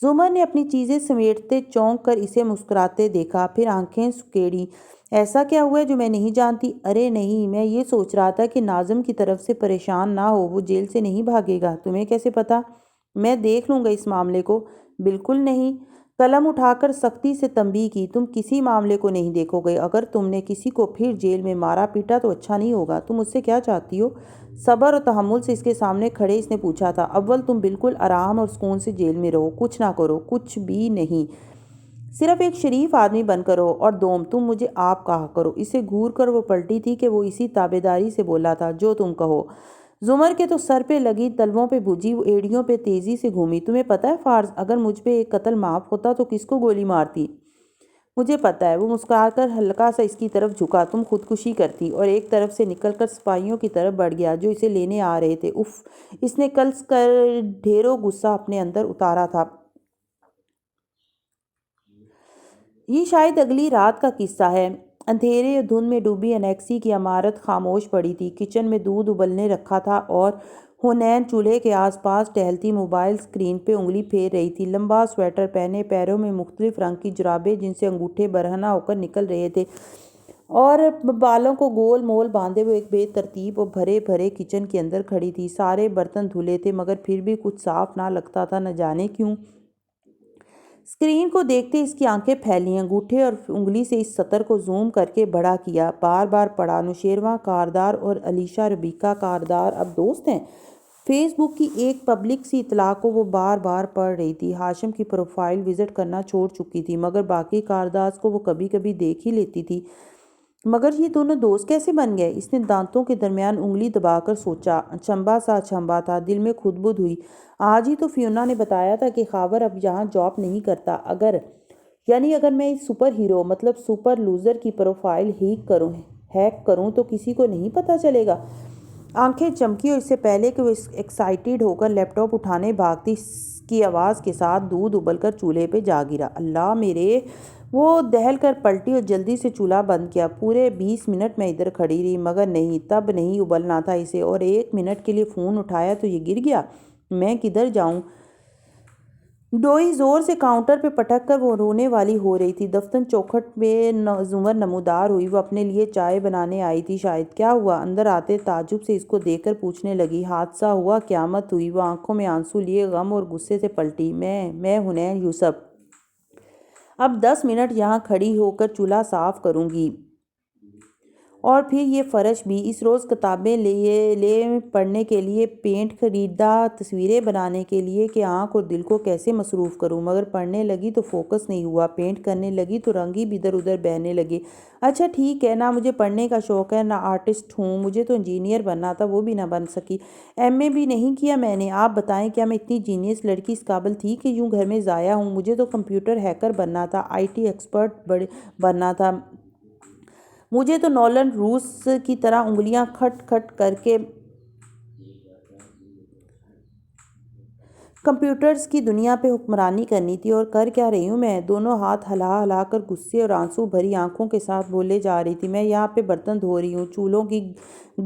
زمر نے اپنی چیزیں سمیٹتے چونک کر اسے مسکراتے دیکھا، پھر آنکھیں سکیڑی۔ ایسا کیا ہوا ہے جو میں نہیں جانتی؟ ارے نہیں، میں یہ سوچ رہا تھا کہ ناظم کی طرف سے پریشان نہ ہو، وہ جیل سے نہیں بھاگے گا۔ تمہیں کیسے پتا؟ میں دیکھ لوں گا اس معاملے کو۔ بالکل نہیں۔ قلم اٹھا کر سختی سے تنبیہ کی، تم کسی معاملے کو نہیں دیکھو گے۔ اگر تم نے کسی کو پھر جیل میں مارا پیٹا تو اچھا نہیں ہوگا۔ تم مجھ سے کیا چاہتی ہو؟ صبر اور تحمل سے اس کے سامنے کھڑے اس نے پوچھا تھا۔ اول تم بالکل آرام اور سکون سے جیل میں رہو، کچھ نہ کرو، کچھ بھی نہیں، صرف ایک شریف آدمی بن کر رہو، اور دوم تم مجھے آپ کہا کرو۔ اسے گھور کر وہ پلٹی تھی کہ وہ اسی تابعداری سے بولا تھا، جو تم کہو۔ زمر کے تو سر پہ لگی تلووں پہ بھجی ایڑیوں پہ تیزی سے گھومی۔ تمہیں پتہ ہے فارس، اگر مجھ پہ ایک قتل معاف ہوتا تو کس کو گولی مارتی؟ مجھے پتہ ہے۔ وہ مسکرا کر ہلکا سا اس کی طرف جھکا۔ تم خودکشی کرتی، اور ایک طرف سے نکل کر سپاہیوں کی طرف بڑھ گیا جو اسے لینے آ رہے تھے۔ اف، اس نے کلس کر ڈھیروں غصہ اپنے اندر اتارا تھا۔ یہ شاید اگلی رات کا قصہ ہے۔ اندھیرے اور دھند میں ڈوبی انیکسی کی عمارت خاموش پڑی تھی۔ کچن میں دودھ ابلنے رکھا تھا اور حنین چولہے کے آس پاس ٹہلتی موبائل اسکرین پہ انگلی پھیر رہی تھی۔ لمبا سویٹر پہنے، پیروں میں مختلف رنگ کی جرابیں جن سے انگوٹھے برہنہ ہو کر نکل رہے تھے، اور بالوں کو گول مول باندھے ہوئے ایک بے ترتیب اور بھرے بھرے کچن کے اندر کھڑی تھی۔ سارے برتن دھلے تھے مگر پھر بھی کچھ صاف نہ لگتا تھا، نہ جانے کیوں۔ اسکرین کو دیکھتے اس کی آنکھیں پھیلیں، انگوٹھے اور انگلی سے اس سطر کو زوم کر کے بڑا کیا، بار بار پڑھا۔ نوشیروان کاردار اور علیشہ ربیکہ کاردار اب دوست ہیں۔ فیس بک کی ایک پبلک سی اطلاع کو وہ بار بار پڑھ رہی تھی۔ ہاشم کی پروفائل وزٹ کرنا چھوڑ چکی تھی، مگر باقی کاردارز کو وہ کبھی کبھی دیکھ ہی لیتی تھی۔ مگر یہ دونوں دوست کیسے بن گئے؟ اس نے دانتوں کے درمیان انگلی دبا کر سوچا۔ اچنبھا سا اچنبھا تھا، دل میں کھدبد ہوئی۔ آج ہی تو فیونا نے بتایا تھا کہ خاور اب یہاں جاب نہیں کرتا۔ اگر میں اس سپر ہیرو مطلب سپر لوزر کی پروفائل ہیک کروں تو کسی کو نہیں پتہ چلے گا۔ آنکھیں چمکی اور اس سے پہلے کہ وہ ایکسائٹیڈ ہو کر لیپ ٹاپ اٹھانے بھاگتی کی آواز کے ساتھ دودھ ابل کر چولہے پہ جا گرا۔ اللہ میرے! وہ دہل کر پلٹی اور جلدی سے چولہا بند کیا۔ پورے 20 منٹ میں ادھر کھڑی رہی مگر نہیں، تب نہیں ابلنا تھا اسے، اور 1 منٹ کے لیے فون اٹھایا تو یہ گر گیا۔ میں کدھر جاؤں؟ ڈوئی زور سے کاؤنٹر پہ پٹک کر وہ رونے والی ہو رہی تھی۔ دفتر چوکھٹ پہ زمر نمودار ہوئی۔ وہ اپنے لیے چائے بنانے آئی تھی شاید۔ کیا ہوا؟ اندر آتے تعجب سے اس کو دیکھ کر پوچھنے لگی۔ حادثہ ہوا، قیامت ہوئی۔ وہ آنکھوں میں آنسو لیے غم اور غصے سے پلٹی۔ میں حنین یوسف اب 10 منٹ یہاں کھڑی ہو کر چولہا صاف کروں گی اور پھر یہ فرش بھی، اس روز کتابیں لے پڑھنے کے لیے، پینٹ خریدا تصویریں بنانے کے لیے کہ آنکھ اور دل کو کیسے مصروف کروں، مگر پڑھنے لگی تو فوکس نہیں ہوا، پینٹ کرنے لگی تو رنگ ہی ادھر ادھر بہنے لگے۔ اچھا ٹھیک ہے، نہ مجھے پڑھنے کا شوق ہے، نہ آرٹسٹ ہوں، مجھے تو انجینئر بننا تھا، وہ بھی نہ بن سکی۔ ایم اے بھی نہیں کیا میں نے۔ آپ بتائیں کیا میں اتنی جینیس لڑکی اس قابل تھی کہ یوں گھر میں ضائع ہوں؟ مجھے تو کمپیوٹر ہیکر بننا تھا، آئی ٹی ایکسپرٹ بننا تھا، مجھے تو نولن روس کی طرح انگلیاں کھٹ کھٹ کر کے کمپیوٹرز کی دنیا پہ حکمرانی کرنی تھی۔ اور کر کیا رہی ہوں میں؟ دونوں ہاتھ ہلا ہلا کر غصے اور آنسو بھری آنکھوں کے ساتھ بولے جا رہی تھی۔ میں یہاں پہ برتن دھو رہی ہوں، چولہوں کی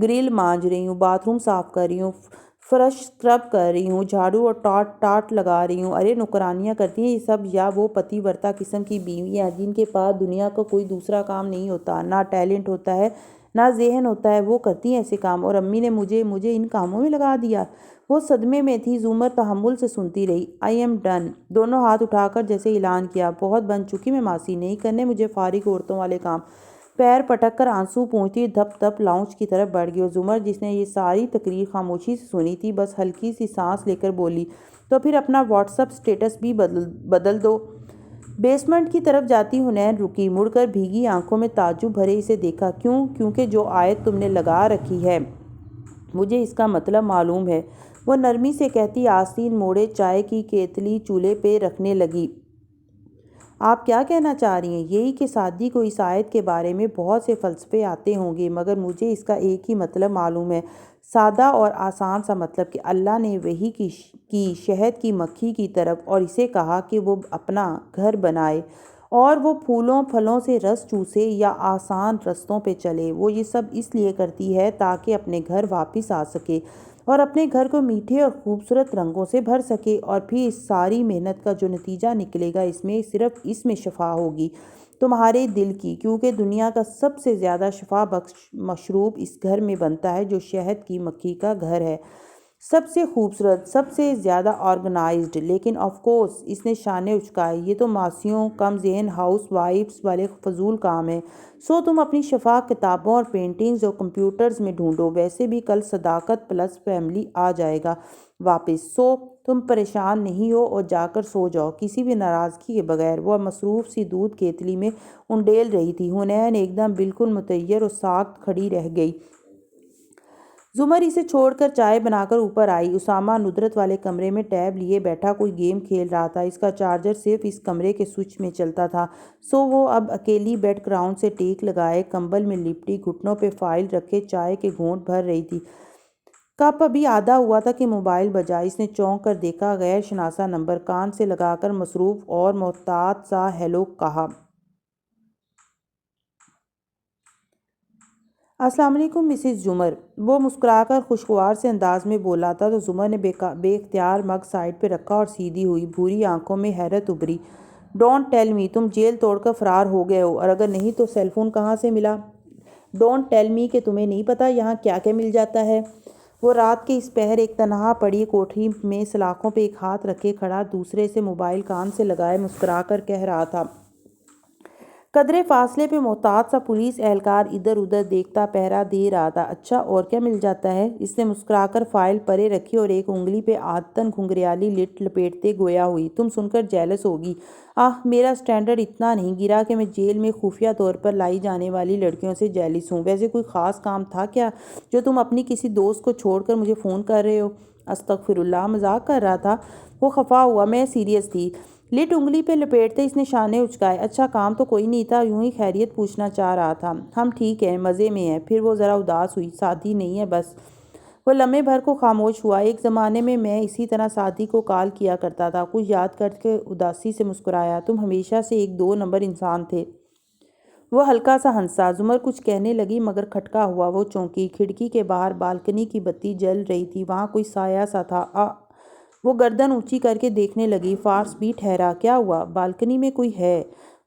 گرل مانج رہی ہوں، باتھ روم صاف کر رہی ہوں، فرش اسکرب کر رہی ہوں، جھاڑو اور ٹاٹ لگا رہی ہوں۔ ارے نوکرانیاں کرتی ہیں یہ سب، یا وہ پتی ورتا قسم کی بیویاں جن کے پاس دنیا کا کوئی دوسرا کام نہیں ہوتا، نہ ٹیلنٹ ہوتا ہے نہ ذہن ہوتا ہے، وہ کرتی ہیں ایسے کام، اور امی نے مجھے ان کاموں میں لگا دیا۔ وہ صدمے میں تھی۔ زمر تحمل سے سنتی رہی۔ آئی ایم ڈن، دونوں ہاتھ اٹھا کر جیسے اعلان کیا۔ بہت بن چکی میں ماسی، نہیں کرنے مجھے فارغ عورتوں والے کام۔ پیر پٹک کر آنسو پونچھتی دھپ دھپ لاؤنج کی طرف بڑھ گئی، اور زمر جس نے یہ ساری تقریر خاموشی سے سنی تھی، بس ہلکی سی سانس لے کر بولی، تو پھر اپنا واٹس ایپ سٹیٹس بھی بدل دو۔ بیسمنٹ کی طرف جاتی حنین رکی، مڑ کر بھیگی آنکھوں میں تعجب بھرے اسے دیکھا۔ کیوں؟ کیونکہ جو آیت تم نے لگا رکھی ہے مجھے اس کا مطلب معلوم ہے، وہ نرمی سے کہتی آستین موڑے چائے کی کیتلی چولہے پہ رکھنے لگی۔ آپ کیا کہنا چاہ رہی ہیں؟ یہی کہ سادی کو اس آیت کے بارے میں بہت سے فلسفے آتے ہوں گے، مگر مجھے اس کا ایک ہی مطلب معلوم ہے، سادہ اور آسان سا مطلب، کہ اللہ نے وحی کی شہد کی مکھی کی طرف، اور اسے کہا کہ وہ اپنا گھر بنائے اور وہ پھولوں پھلوں سے رس چوسے یا آسان رستوں پہ چلے۔ وہ یہ سب اس لیے کرتی ہے تاکہ اپنے گھر واپس آ سکے اور اپنے گھر کو میٹھے اور خوبصورت رنگوں سے بھر سکے، اور پھر اس ساری محنت کا جو نتیجہ نکلے گا، صرف اس میں شفا ہوگی، تمہارے دل کی، کیونکہ دنیا کا سب سے زیادہ شفا بخش مشروب اس گھر میں بنتا ہے جو شہد کی مکھی کا گھر ہے، سب سے خوبصورت، سب سے زیادہ آرگنائزڈ۔ لیکن آف کورس، اس نے شانے اچکائے، یہ تو ماسیوں کم ذہن ہاؤس وائفز والے فضول کام ہیں۔ سو تم اپنی شفا کتابوں اور پینٹنگز اور کمپیوٹرز میں ڈھونڈو، ویسے بھی کل صداقت پلس فیملی آ جائے گا واپس۔ سو تم پریشان نہیں ہو، اور جا کر سو جاؤ کسی بھی ناراضگی کے بغیر۔ وہ مصروف سی دودھ کیتلی میں انڈیل رہی تھی۔ حنین ایک دم بالکل متحیر اور ساکت کھڑی رہ گئی۔ زمر اسے چھوڑ کر چائے بنا کر اوپر آئی۔ اسامہ ندرت والے کمرے میں ٹیب لیے بیٹھا کوئی گیم کھیل رہا تھا، اس کا چارجر صرف اس کمرے کے سوئچ میں چلتا تھا۔ سو وہ اب اکیلی بیڈ گراؤنڈ سے ٹیک لگائے کمبل میں لپٹی، گھٹنوں پہ فائل رکھے چائے کے گھونٹ بھر رہی تھی۔ کپ ابھی آدھا ہوا تھا کہ موبائل بجا۔ اس نے چونک کر دیکھا، غیر شناسا نمبر، کان سے لگا کر مصروف اور محتاط سا ہیلو کہا۔ السلام علیکم مسز زمر، وہ مسکرا کر خوشگوار سے انداز میں بولا تھا، تو زمر نے بے اختیار مگ سائڈ پہ رکھا اور سیدھی ہوئی بھوری آنکھوں میں حیرت ابھری۔ ڈونٹ ٹیل می، تم جیل توڑ کر فرار ہو گئے ہو، اور اگر نہیں تو سیل فون کہاں سے ملا؟ ڈونٹ ٹیل می کہ تمہیں نہیں پتا یہاں کیا کیا مل جاتا ہے؟ وہ رات کے اس پہر ایک تنہا پڑی کوٹھری میں سلاخوں پہ ایک ہاتھ رکھے کھڑا، دوسرے سے موبائل کان سے لگائے مسکرا کر کہہ رہا تھا۔ قدرے فاصلے پہ محتاط سا پولیس اہلکار ادھر ادھر دیکھتا پہرا دے رہا تھا۔ اچھا، اور کیا مل جاتا ہے؟ اس نے مسکرا کر فائل پرے رکھی اور ایک انگلی پہ عادتاً گھنگریالی لٹ لپیٹتے گویا ہوئی، تم سن کر جیلس ہوگی۔ میرا سٹینڈرڈ اتنا نہیں گرا کہ میں جیل میں خفیہ طور پر لائی جانے والی لڑکیوں سے جیلس ہوں۔ ویسے کوئی خاص کام تھا کیا جو تم اپنی کسی دوست کو چھوڑ کر مجھے فون کر رہے ہو؟ استغفراللہ، مذاق کر رہا تھا۔ وہ خفا ہوا، میں سیریس تھی۔ لٹ انگلی پہ لپیٹتے اس نے شانے اچکائے۔ اچھا، کام تو کوئی نہیں تھا، یوں ہی خیریت پوچھنا چاہ رہا تھا۔ ہم ٹھیک ہیں، مزے میں ہیں۔ پھر وہ ذرا اداس ہوئی۔ سعدی نہیں ہے بس۔ وہ لمحے بھر کو خاموش ہوا۔ ایک زمانے میں اسی طرح سعدی کو کال کیا کرتا تھا۔ کچھ یاد کر کے اداسی سے مسکرایا۔ تم ہمیشہ سے ایک دو نمبر انسان تھے۔ وہ ہلکا سا ہنسا۔ زمر کچھ کہنے لگی مگر کھٹکا ہوا۔ وہ چونکی۔ کھڑکی کے باہر بالکنی کی بتی جل رہی تھی، وہاں کوئی سایہ سا تھا۔ وہ گردن اونچی کر کے دیکھنے لگی۔ فارس بھی ٹھہرا۔ کیا ہوا؟ بالکنی میں کوئی ہے؟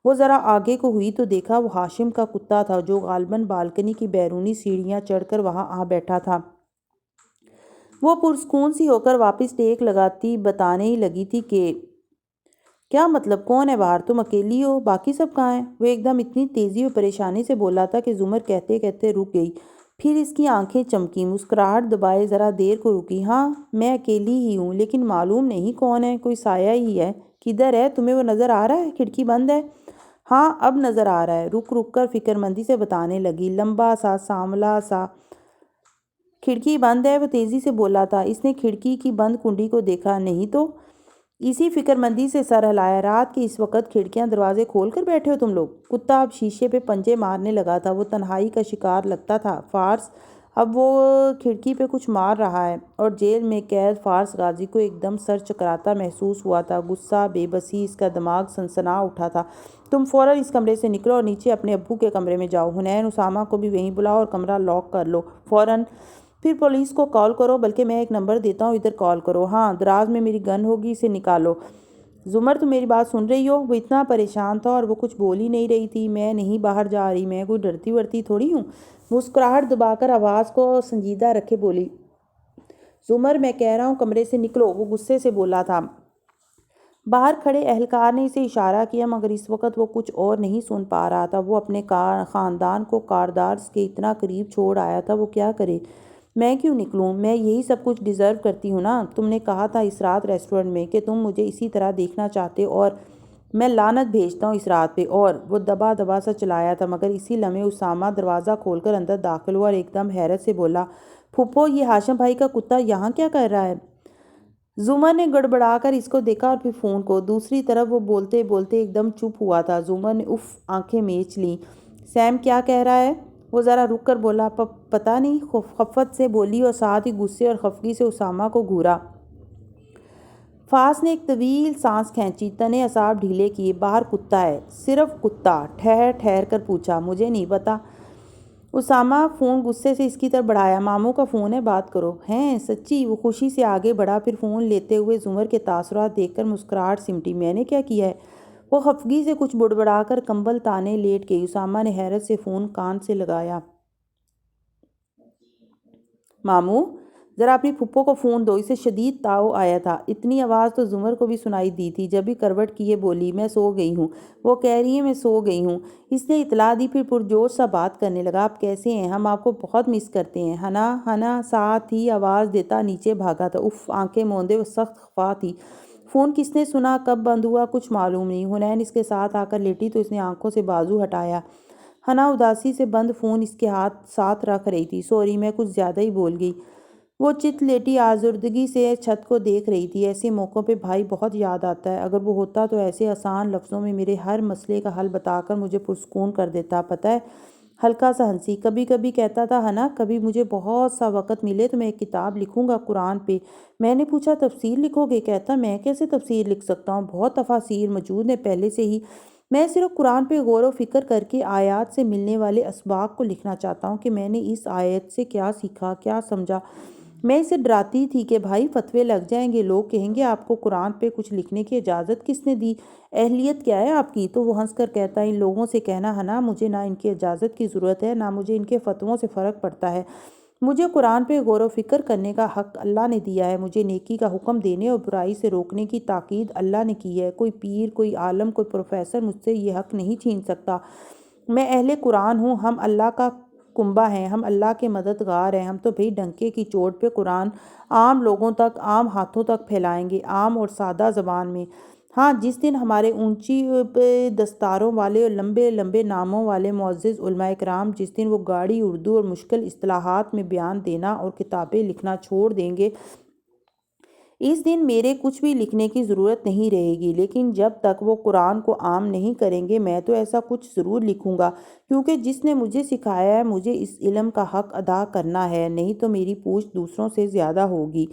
وہ ذرا آگے کو ہوئی تو دیکھا وہ ہاشم کا کتا تھا، جو غالباً بالکنی کی بیرونی سیڑھیاں چڑھ کر وہاں آ بیٹھا تھا۔ وہ پرسکون سی ہو کر واپس ٹیک لگاتی بتانے ہی لگی تھی کہ کیا مطلب؟ کون ہے باہر؟ تم اکیلی ہو؟ باقی سب کہاں ہیں؟ وہ ایک دم اتنی تیزی اور پریشانی سے بولا تھا کہ زمر کہتے کہتے رک گئی۔ پھر اس کی آنکھیں چمکیں، مسکراہٹ دبائے ذرا دیر کو رکی۔ ہاں میں اکیلی ہی ہوں، لیکن معلوم نہیں کون ہے، کوئی سایہ ہی ہے۔ کدھر ہے؟ تمہیں وہ نظر آ رہا ہے؟ کھڑکی بند ہے؟ ہاں اب نظر آ رہا ہے۔ رک رک کر فکر مندی سے بتانے لگی، لمبا سا، سانولا سا۔ کھڑکی بند ہے، وہ تیزی سے بولا تھا۔ اس نے کھڑکی کی بند کنڈی کو دیکھا نہیں تو اسی فکر مندی سے سر ہلایا۔ رات کے اس وقت کھڑکیاں دروازے کھول کر بیٹھے ہو تم لوگ؟ کتا اب شیشے پہ پنجے مارنے لگا تھا۔ وہ تنہائی کا شکار لگتا تھا۔ فارس اب وہ کھڑکی پہ کچھ مار رہا ہے، اور جیل میں قید فارس غازی کو ایک دم سر چکراتا محسوس ہوا تھا۔ غصہ، بے بسی، اس کا دماغ سنسنا اٹھا تھا۔ تم فوراً اس کمرے سے نکلو اور نیچے اپنے ابو کے کمرے میں جاؤ۔ حنین، اسامہ کو بھی وہیں بلاؤ اور کمرہ لاک کر لو فوراً۔ پھر پولیس کو کال کرو، بلکہ میں ایک نمبر دیتا ہوں، ادھر کال کرو۔ ہاں دراز میں میری گن ہوگی، اسے نکالو۔ زمر تم میری بات سن رہی ہو؟ وہ اتنا پریشان تھا اور وہ کچھ بول ہی نہیں رہی تھی۔ میں نہیں باہر جا رہی، میں کوئی ڈرتی ورتی تھوڑی ہوں۔ مسکراہٹ دبا کر آواز کو سنجیدہ رکھے بولی زمر، میں کہہ رہا ہوں کمرے سے نکلو۔ وہ غصے سے بولا تھا۔ باہر کھڑے اہلکار نے اسے اشارہ کیا، مگر اس وقت وہ کچھ اور نہیں سن پا رہا تھا۔ وہ اپنے خاندان کو کاردارز کے اتنا قریب چھوڑ آیا تھا، وہ کیا کرے؟ میں کیوں نکلوں؟ میں یہی سب کچھ ڈیزرو کرتی ہوں نا۔ تم نے کہا تھا اس رات ریسٹورنٹ میں کہ تم مجھے اسی طرح دیکھنا چاہتے، اور میں لعنت بھیجتا ہوں اس رات پہ۔ اور وہ دبا دبا سا چلایا تھا، مگر اسی لمحے اسامہ دروازہ کھول کر اندر داخل ہوا اور ایک دم حیرت سے بولا، پھپھو یہ ہاشم بھائی کا کتا یہاں کیا کر رہا ہے؟ زمر نے گڑبڑا کر اس کو دیکھا اور پھر فون کو۔ دوسری طرف وہ بولتے بولتے ایک دم چپ ہوا تھا۔ زمر نے آنکھیں میچ لیں۔ سیم کیا کہہ رہا ہے؟ وہ ذرا رک کر بولا، پتہ نہیں، خفت سے بولی اور ساتھ ہی غصے اور خفگی سے اسامہ کو گھورا۔ فاس نے ایک طویل سانس کھینچی، تنے اعصاب ڈھیلے کیے۔ باہر کتا ہے؟ صرف کتا؟ ٹھہر ٹھہر کر پوچھا۔ مجھے نہیں پتا۔ اسامہ فون غصے سے اس کی طرف بڑھایا۔ ماموں کا فون ہے، بات کرو۔ ہیں سچی؟ وہ خوشی سے آگے بڑھا، پھر فون لیتے ہوئے زمر کے تاثرات دیکھ کر مسکراہٹ سمٹی۔ میں نے کیا کیا ہے؟ وہ خفگی سے کچھ بڑبڑا کر کمبل تانے لیٹ گئی۔ اسامہ نے حیرت سے فون کان سے لگایا۔ ماموں ذرا اپنی پھپھو کو فون دو، اسے شدید تاؤ آیا تھا۔ اتنی آواز تو زمر کو بھی سنائی دی تھی۔ جب ہی کروٹ کیے بولی، میں سو گئی ہوں۔ وہ کہہ رہی ہے میں سو گئی ہوں۔ اس نے اطلاع دی، پھر پرجوش سا بات کرنے لگا، آپ کیسے ہیں؟ ہم آپ کو بہت مس کرتے ہیں۔ ہنا ہنا ساتھ ہی آواز دیتا نیچے بھاگا تھا۔ آنکھیں موندے وہ سخت خفا تھی۔ فون کس نے سنا، کب بند ہوا، کچھ معلوم نہیں۔ حنین اس کے ساتھ آ کر لیٹی تو اس نے آنکھوں سے بازو ہٹایا۔ ہنا اداسی سے بند فون اس کے ساتھ رکھ رہی تھی۔ سوری، میں کچھ زیادہ ہی بول گئی۔ وہ چت لیٹی آزردگی سے چھت کو دیکھ رہی تھی۔ ایسے موقعوں پہ بھائی بہت یاد آتا ہے۔ اگر وہ ہوتا تو ایسے آسان لفظوں میں میرے ہر مسئلے کا حل بتا کر مجھے پرسکون کر دیتا، پتہ ہے۔ ہلکا سا ہنسی۔ کبھی کبھی کہتا تھا، ہنا کبھی مجھے بہت سا وقت ملے تو میں ایک کتاب لکھوں گا قرآن پہ۔ میں نے پوچھا تفسیر لکھو گے؟ کہتا میں کیسے تفسیر لکھ سکتا ہوں، بہت تفاسیر موجود ہیں پہلے سے ہی۔ میں صرف قرآن پہ غور و فکر کر کے آیات سے ملنے والے اسباق کو لکھنا چاہتا ہوں کہ میں نے اس آیت سے کیا سیکھا، کیا سمجھا۔ میں اسے ڈراتی تھی کہ بھائی فتوے لگ جائیں گے، لوگ کہیں گے آپ کو قرآن پہ کچھ لکھنے کی اجازت کس نے دی، اہلیت کیا ہے آپ کی؟ تو وہ ہنس کر کہتا، ان لوگوں سے کہنا ہنا مجھے نہ ان کی اجازت کی ضرورت ہے، نہ مجھے ان کے فتووں سے فرق پڑتا ہے۔ مجھے قرآن پہ غور و فکر کرنے کا حق اللہ نے دیا ہے۔ مجھے نیکی کا حکم دینے اور برائی سے روکنے کی تاکید اللہ نے کی ہے۔ کوئی پیر، کوئی عالم، کوئی پروفیسر مجھ سے یہ حق نہیں چھین سکتا۔ میں اہل قرآن ہوں، ہم اللہ کا کنبہ ہیں، ہم اللہ کے مددگار ہیں۔ ہم تو بھئی ڈنکے کی چوٹ پہ قرآن عام لوگوں تک، عام ہاتھوں تک پھیلائیں گے، عام اور سادہ زبان میں۔ ہاں جس دن ہمارے اونچی دستاروں والے اور لمبے لمبے ناموں والے معزز علماء کرام، جس دن وہ گاڑی اردو اور مشکل اصطلاحات میں بیان دینا اور کتابیں لکھنا چھوڑ دیں گے، اس دن میرے کچھ بھی لکھنے کی ضرورت نہیں رہے گی۔ لیکن جب تک وہ قرآن کو عام نہیں کریں گے، میں تو ایسا کچھ ضرور لکھوں گا، کیونکہ جس نے مجھے سکھایا ہے مجھے اس علم کا حق ادا کرنا ہے، نہیں تو میری پوچھ دوسروں سے زیادہ ہوگی۔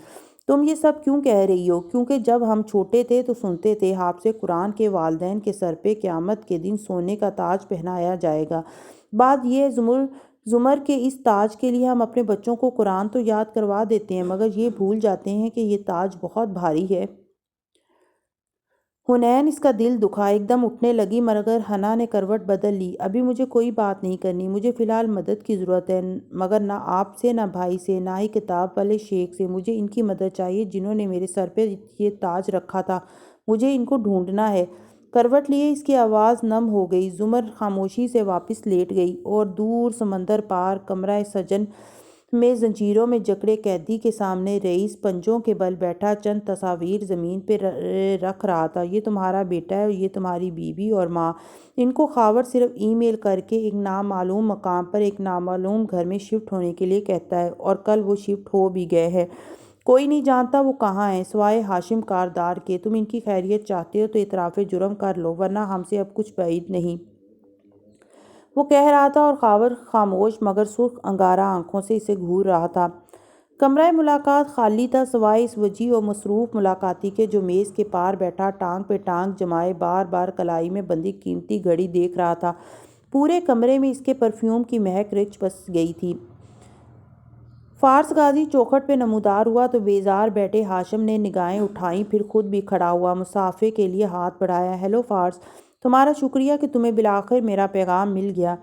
تم یہ سب کیوں کہہ رہی ہو؟ کیونکہ جب ہم چھوٹے تھے تو سنتے تھے حافظ قرآن کے والدین کے سر پہ قیامت کے دن سونے کا تاج پہنایا جائے گا۔ بات یہ ہے زمر کے اس تاج کے لیے ہم اپنے بچوں کو قرآن تو یاد کروا دیتے ہیں، مگر یہ بھول جاتے ہیں کہ یہ تاج بہت بھاری ہے۔ حنین اس کا دل دکھا، ایک دم اٹھنے لگی، مگر ہنا نے کروٹ بدل لی۔ ابھی مجھے کوئی بات نہیں کرنی، مجھے فی الحال مدد کی ضرورت ہے، مگر نہ آپ سے، نہ بھائی سے، نہ ہی کتاب والے شیخ سے۔ مجھے ان کی مدد چاہیے جنہوں نے میرے سر پہ یہ تاج رکھا تھا۔ مجھے ان کو ڈھونڈنا ہے۔ کروٹ لیے اس کی آواز نم ہو گئی۔ زمر خاموشی سے واپس لیٹ گئی اور دور سمندر پار کمرہ سجن میں زنجیروں میں جکڑے قیدی کے سامنے رئیس پنجوں کے بل بیٹھا چند تصاویر زمین پہ رکھ رہا تھا۔ یہ تمہارا بیٹا ہے اور یہ تمہاری بیوی اور ماں۔ ان کو خاور صرف ای میل کر کے ایک نامعلوم مقام پر ایک نامعلوم گھر میں شفٹ ہونے کے لیے کہتا ہے، اور کل وہ شفٹ ہو بھی گئے ہیں۔ کوئی نہیں جانتا وہ کہاں ہیں سوائے ہاشم کاردار کے۔ تم ان کی خیریت چاہتے ہو تو اعتراف جرم کر لو، ورنہ ہم سے اب کچھ بعید نہیں۔ وہ کہہ رہا تھا اور خاور خاموش مگر سرخ انگارہ آنکھوں سے اسے گھور رہا تھا۔ کمرہ ملاقات خالی تھا سوائے اس وجیح و مصروف ملاقاتی کے جو میز کے پار بیٹھا ٹانگ پہ ٹانگ جمائے بار بار کلائی میں بندھی قیمتی گھڑی دیکھ رہا تھا۔ پورے کمرے میں اس کے پرفیوم کی مہک رچ بس گئی تھی۔ فارس غازی چوکھٹ پہ نمودار ہوا تو بیزار بیٹھے ہاشم نے نگاہیں اٹھائیں، پھر خود بھی کھڑا ہوا، مصافحے کے لیے ہاتھ بڑھایا۔ ہیلو فارس، تمہارا شکریہ کہ تمہیں بالآخر میرا پیغام مل گیا،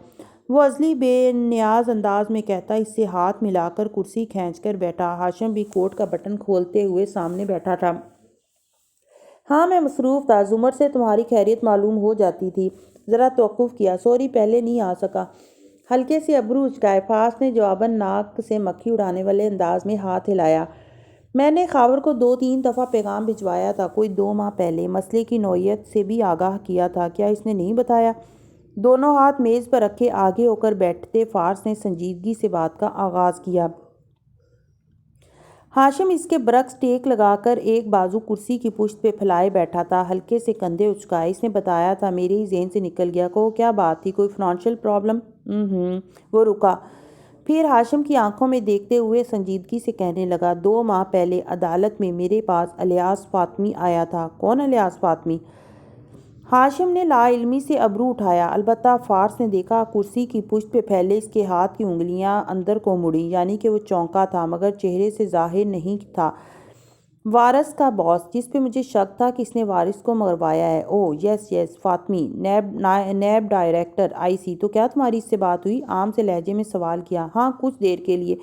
وہ ازلی بے نیاز انداز میں کہتا اس سے ہاتھ ملا کر کرسی کھینچ کر بیٹھا۔ ہاشم بھی کوٹ کا بٹن کھولتے ہوئے سامنے بیٹھا تھا۔ ہاں میں مصروف تھا، زمر سے تمہاری خیریت معلوم ہو جاتی تھی، ذرا توقف کیا، سوری پہلے نہیں آ سکا۔ ہلکے سے ابرو اچکائے فارس نے جواباً ناک سے مکھی اڑانے والے انداز میں ہاتھ ہلایا۔ میں نے خاور کو 2-3 دفعہ پیغام بھجوایا تھا، کوئی 2 ماہ پہلے، مسئلے کی نوعیت سے بھی آگاہ کیا تھا، کیا اس نے نہیں بتایا؟ دونوں ہاتھ میز پر رکھے آگے ہو کر بیٹھتے فارس نے سنجیدگی سے بات کا آغاز کیا۔ ہاشم اس کے برعکس ٹیک لگا کر ایک بازو کرسی کی پشت پہ پھیلائے بیٹھا تھا، ہلکے سے کندھے اچکائے۔ اس نے بتایا تھا، میرے ہی ذہن سے نکل گیا، کہو کیا بات تھی، کوئی فنانشل پرابلم؟ وہ رکا، پھر ہاشم کی آنکھوں میں دیکھتے ہوئے سنجیدگی سے کہنے لگا، 2 ماہ پہلے عدالت میں میرے پاس الیاس فاطمی آیا تھا۔ کون الیاس فاطمی؟ ہاشم نے لا علمی سے ابرو اٹھایا۔ البتہ فارس نے دیکھا کرسی کی پشت پہ پھیلے اس کے ہاتھ کی انگلیاں اندر کو مڑیں، یعنی کہ وہ چونکا تھا مگر چہرے سے ظاہر نہیں تھا۔ وارث کا باس، جس پہ مجھے شک تھا کہ اس نے وارث کو مروایا ہے۔ اوہ یس فاطمی، نیب ڈائریکٹر، آئی سی، تو کیا تمہاری اس سے بات ہوئی؟ عام سے لہجے میں سوال کیا۔ ہاں کچھ دیر کے لیے۔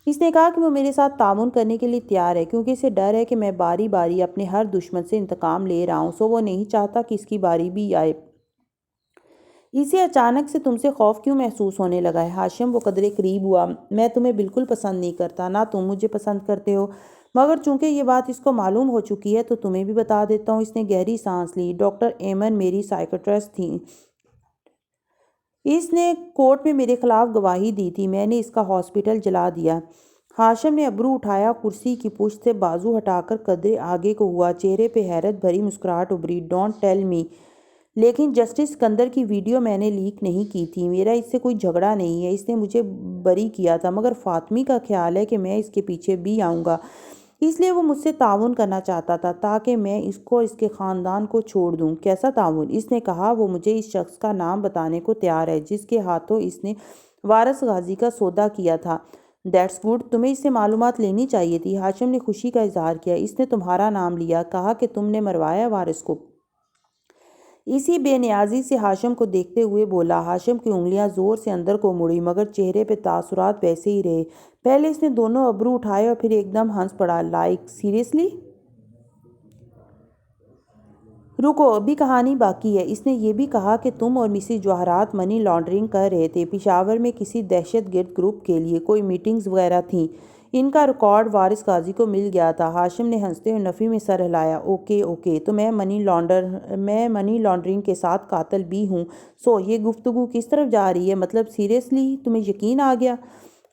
اس نے کہا کہ وہ میرے ساتھ تعاون کرنے کے لیے تیار ہے، کیونکہ اسے ڈر ہے کہ میں باری باری اپنے ہر دشمن سے انتقام لے رہا ہوں، سو وہ نہیں چاہتا کہ اس کی باری بھی آئے۔ اسے اچانک سے تم سے خوف کیوں محسوس ہونے لگا ہے؟ ہاشم وہ قدرے قریب ہوا۔ میں تمہیں بالکل پسند نہیں کرتا، نہ تم مجھے پسند کرتے ہو، مگر چونکہ یہ بات اس کو معلوم ہو چکی ہے تو تمہیں بھی بتا دیتا ہوں۔ اس نے گہری سانس لی۔ ڈاکٹر ایمن میری سائیکٹرسٹ تھیں، اس نے کورٹ میں میرے خلاف گواہی دی تھی، میں نے اس کا ہاسپٹل جلا دیا۔ ہاشم نے ابرو اٹھایا، کرسی کی پشت سے بازو ہٹا کر قدرے آگے کو ہوا، چہرے پہ حیرت بھری مسکراہٹ ابھری۔ ڈونٹ ٹیل می، لیکن جسٹس سکندر کی ویڈیو میں نے لیک نہیں کی تھی، میرا اس سے کوئی جھگڑا نہیں ہے، اس نے مجھے بری کیا تھا، مگر فاطمی کا خیال ہے کہ میں اس کے پیچھے بھی آؤں گا، اس لیے وہ مجھ سے تعاون کرنا چاہتا تھا تاکہ میں اس کو اور اس کے خاندان کو چھوڑ دوں۔ کیسا تعاون؟ اس نے کہا، وہ مجھے اس شخص کا نام بتانے کو تیار ہے جس کے ہاتھوں اس نے وارث غازی کا سودا کیا تھا۔ دیٹس گڈ، تمہیں اس سے معلومات لینی چاہیے تھی۔ ہاشم نے خوشی کا اظہار کیا۔ اس نے تمہارا نام لیا، کہا کہ تم نے مروایا وارث کو۔ اسی بے نیازی سے ہاشم کو دیکھتے ہوئے بولا۔ ہاشم کی انگلیاں زور سے اندر کو مڑیں مگر چہرے پہ تاثرات ویسے ہی رہے۔ پہلے اس نے دونوں ابرو اٹھائے اور پھر ایک دم ہنس پڑا۔ Like seriously? رکو، ابھی کہانی باقی ہے۔ اس نے یہ بھی کہا کہ تم اور مسز جواہرات منی لانڈرنگ کر رہے تھے پشاور میں کسی دہشت گرد گروپ کے لیے، کوئی میٹنگز وغیرہ تھیں، ان کا ریکارڈ وارث غازی کو مل گیا تھا۔ ہاشم نے ہنستے ہوئے نفی میں سر ہلایا۔ اوکے، تو میں منی لانڈرنگ کے ساتھ قاتل بھی ہوں۔ سو یہ گفتگو کس طرف جا رہی ہے؟ مطلب سیریسلی تمہیں یقین آ گیا؟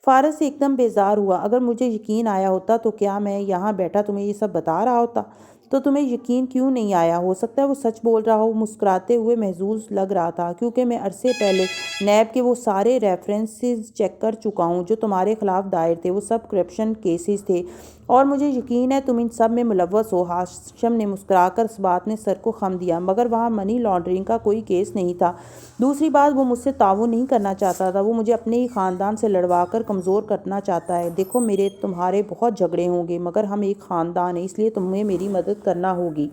فارس ایک دم بیزار ہوا۔ اگر مجھے یقین آیا ہوتا تو کیا میں یہاں بیٹھا تمہیں یہ سب بتا رہا ہوتا؟ تو تمہیں یقین کیوں نہیں آیا؟ ہو سکتا ہے وہ سچ بول رہا ہو۔ مسکراتے ہوئے محظوظ لگ رہا تھا، کیونکہ میں عرصے پہلے نیب کے وہ سارے ریفرنسز چیک کر چکا ہوں جو تمہارے خلاف دائر تھے، وہ سب کرپشن کیسز تھے، اور مجھے یقین ہے تم ان سب میں ملوث ہو۔ ہاشم نے مسکرا کر اس بات نے سر کو خم دیا، مگر وہاں منی لانڈرنگ کا کوئی کیس نہیں تھا۔ دوسری بات، وہ مجھ سے تعاون نہیں کرنا چاہتا تھا، وہ مجھے اپنے ہی خاندان سے لڑوا کر کمزور کرنا چاہتا ہے۔ دیکھو، میرے تمہارے بہت جھگڑے ہوں گے، مگر ہم ایک خاندان ہیں، اس لیے تمہیں میری مدد کرنا ہوگی۔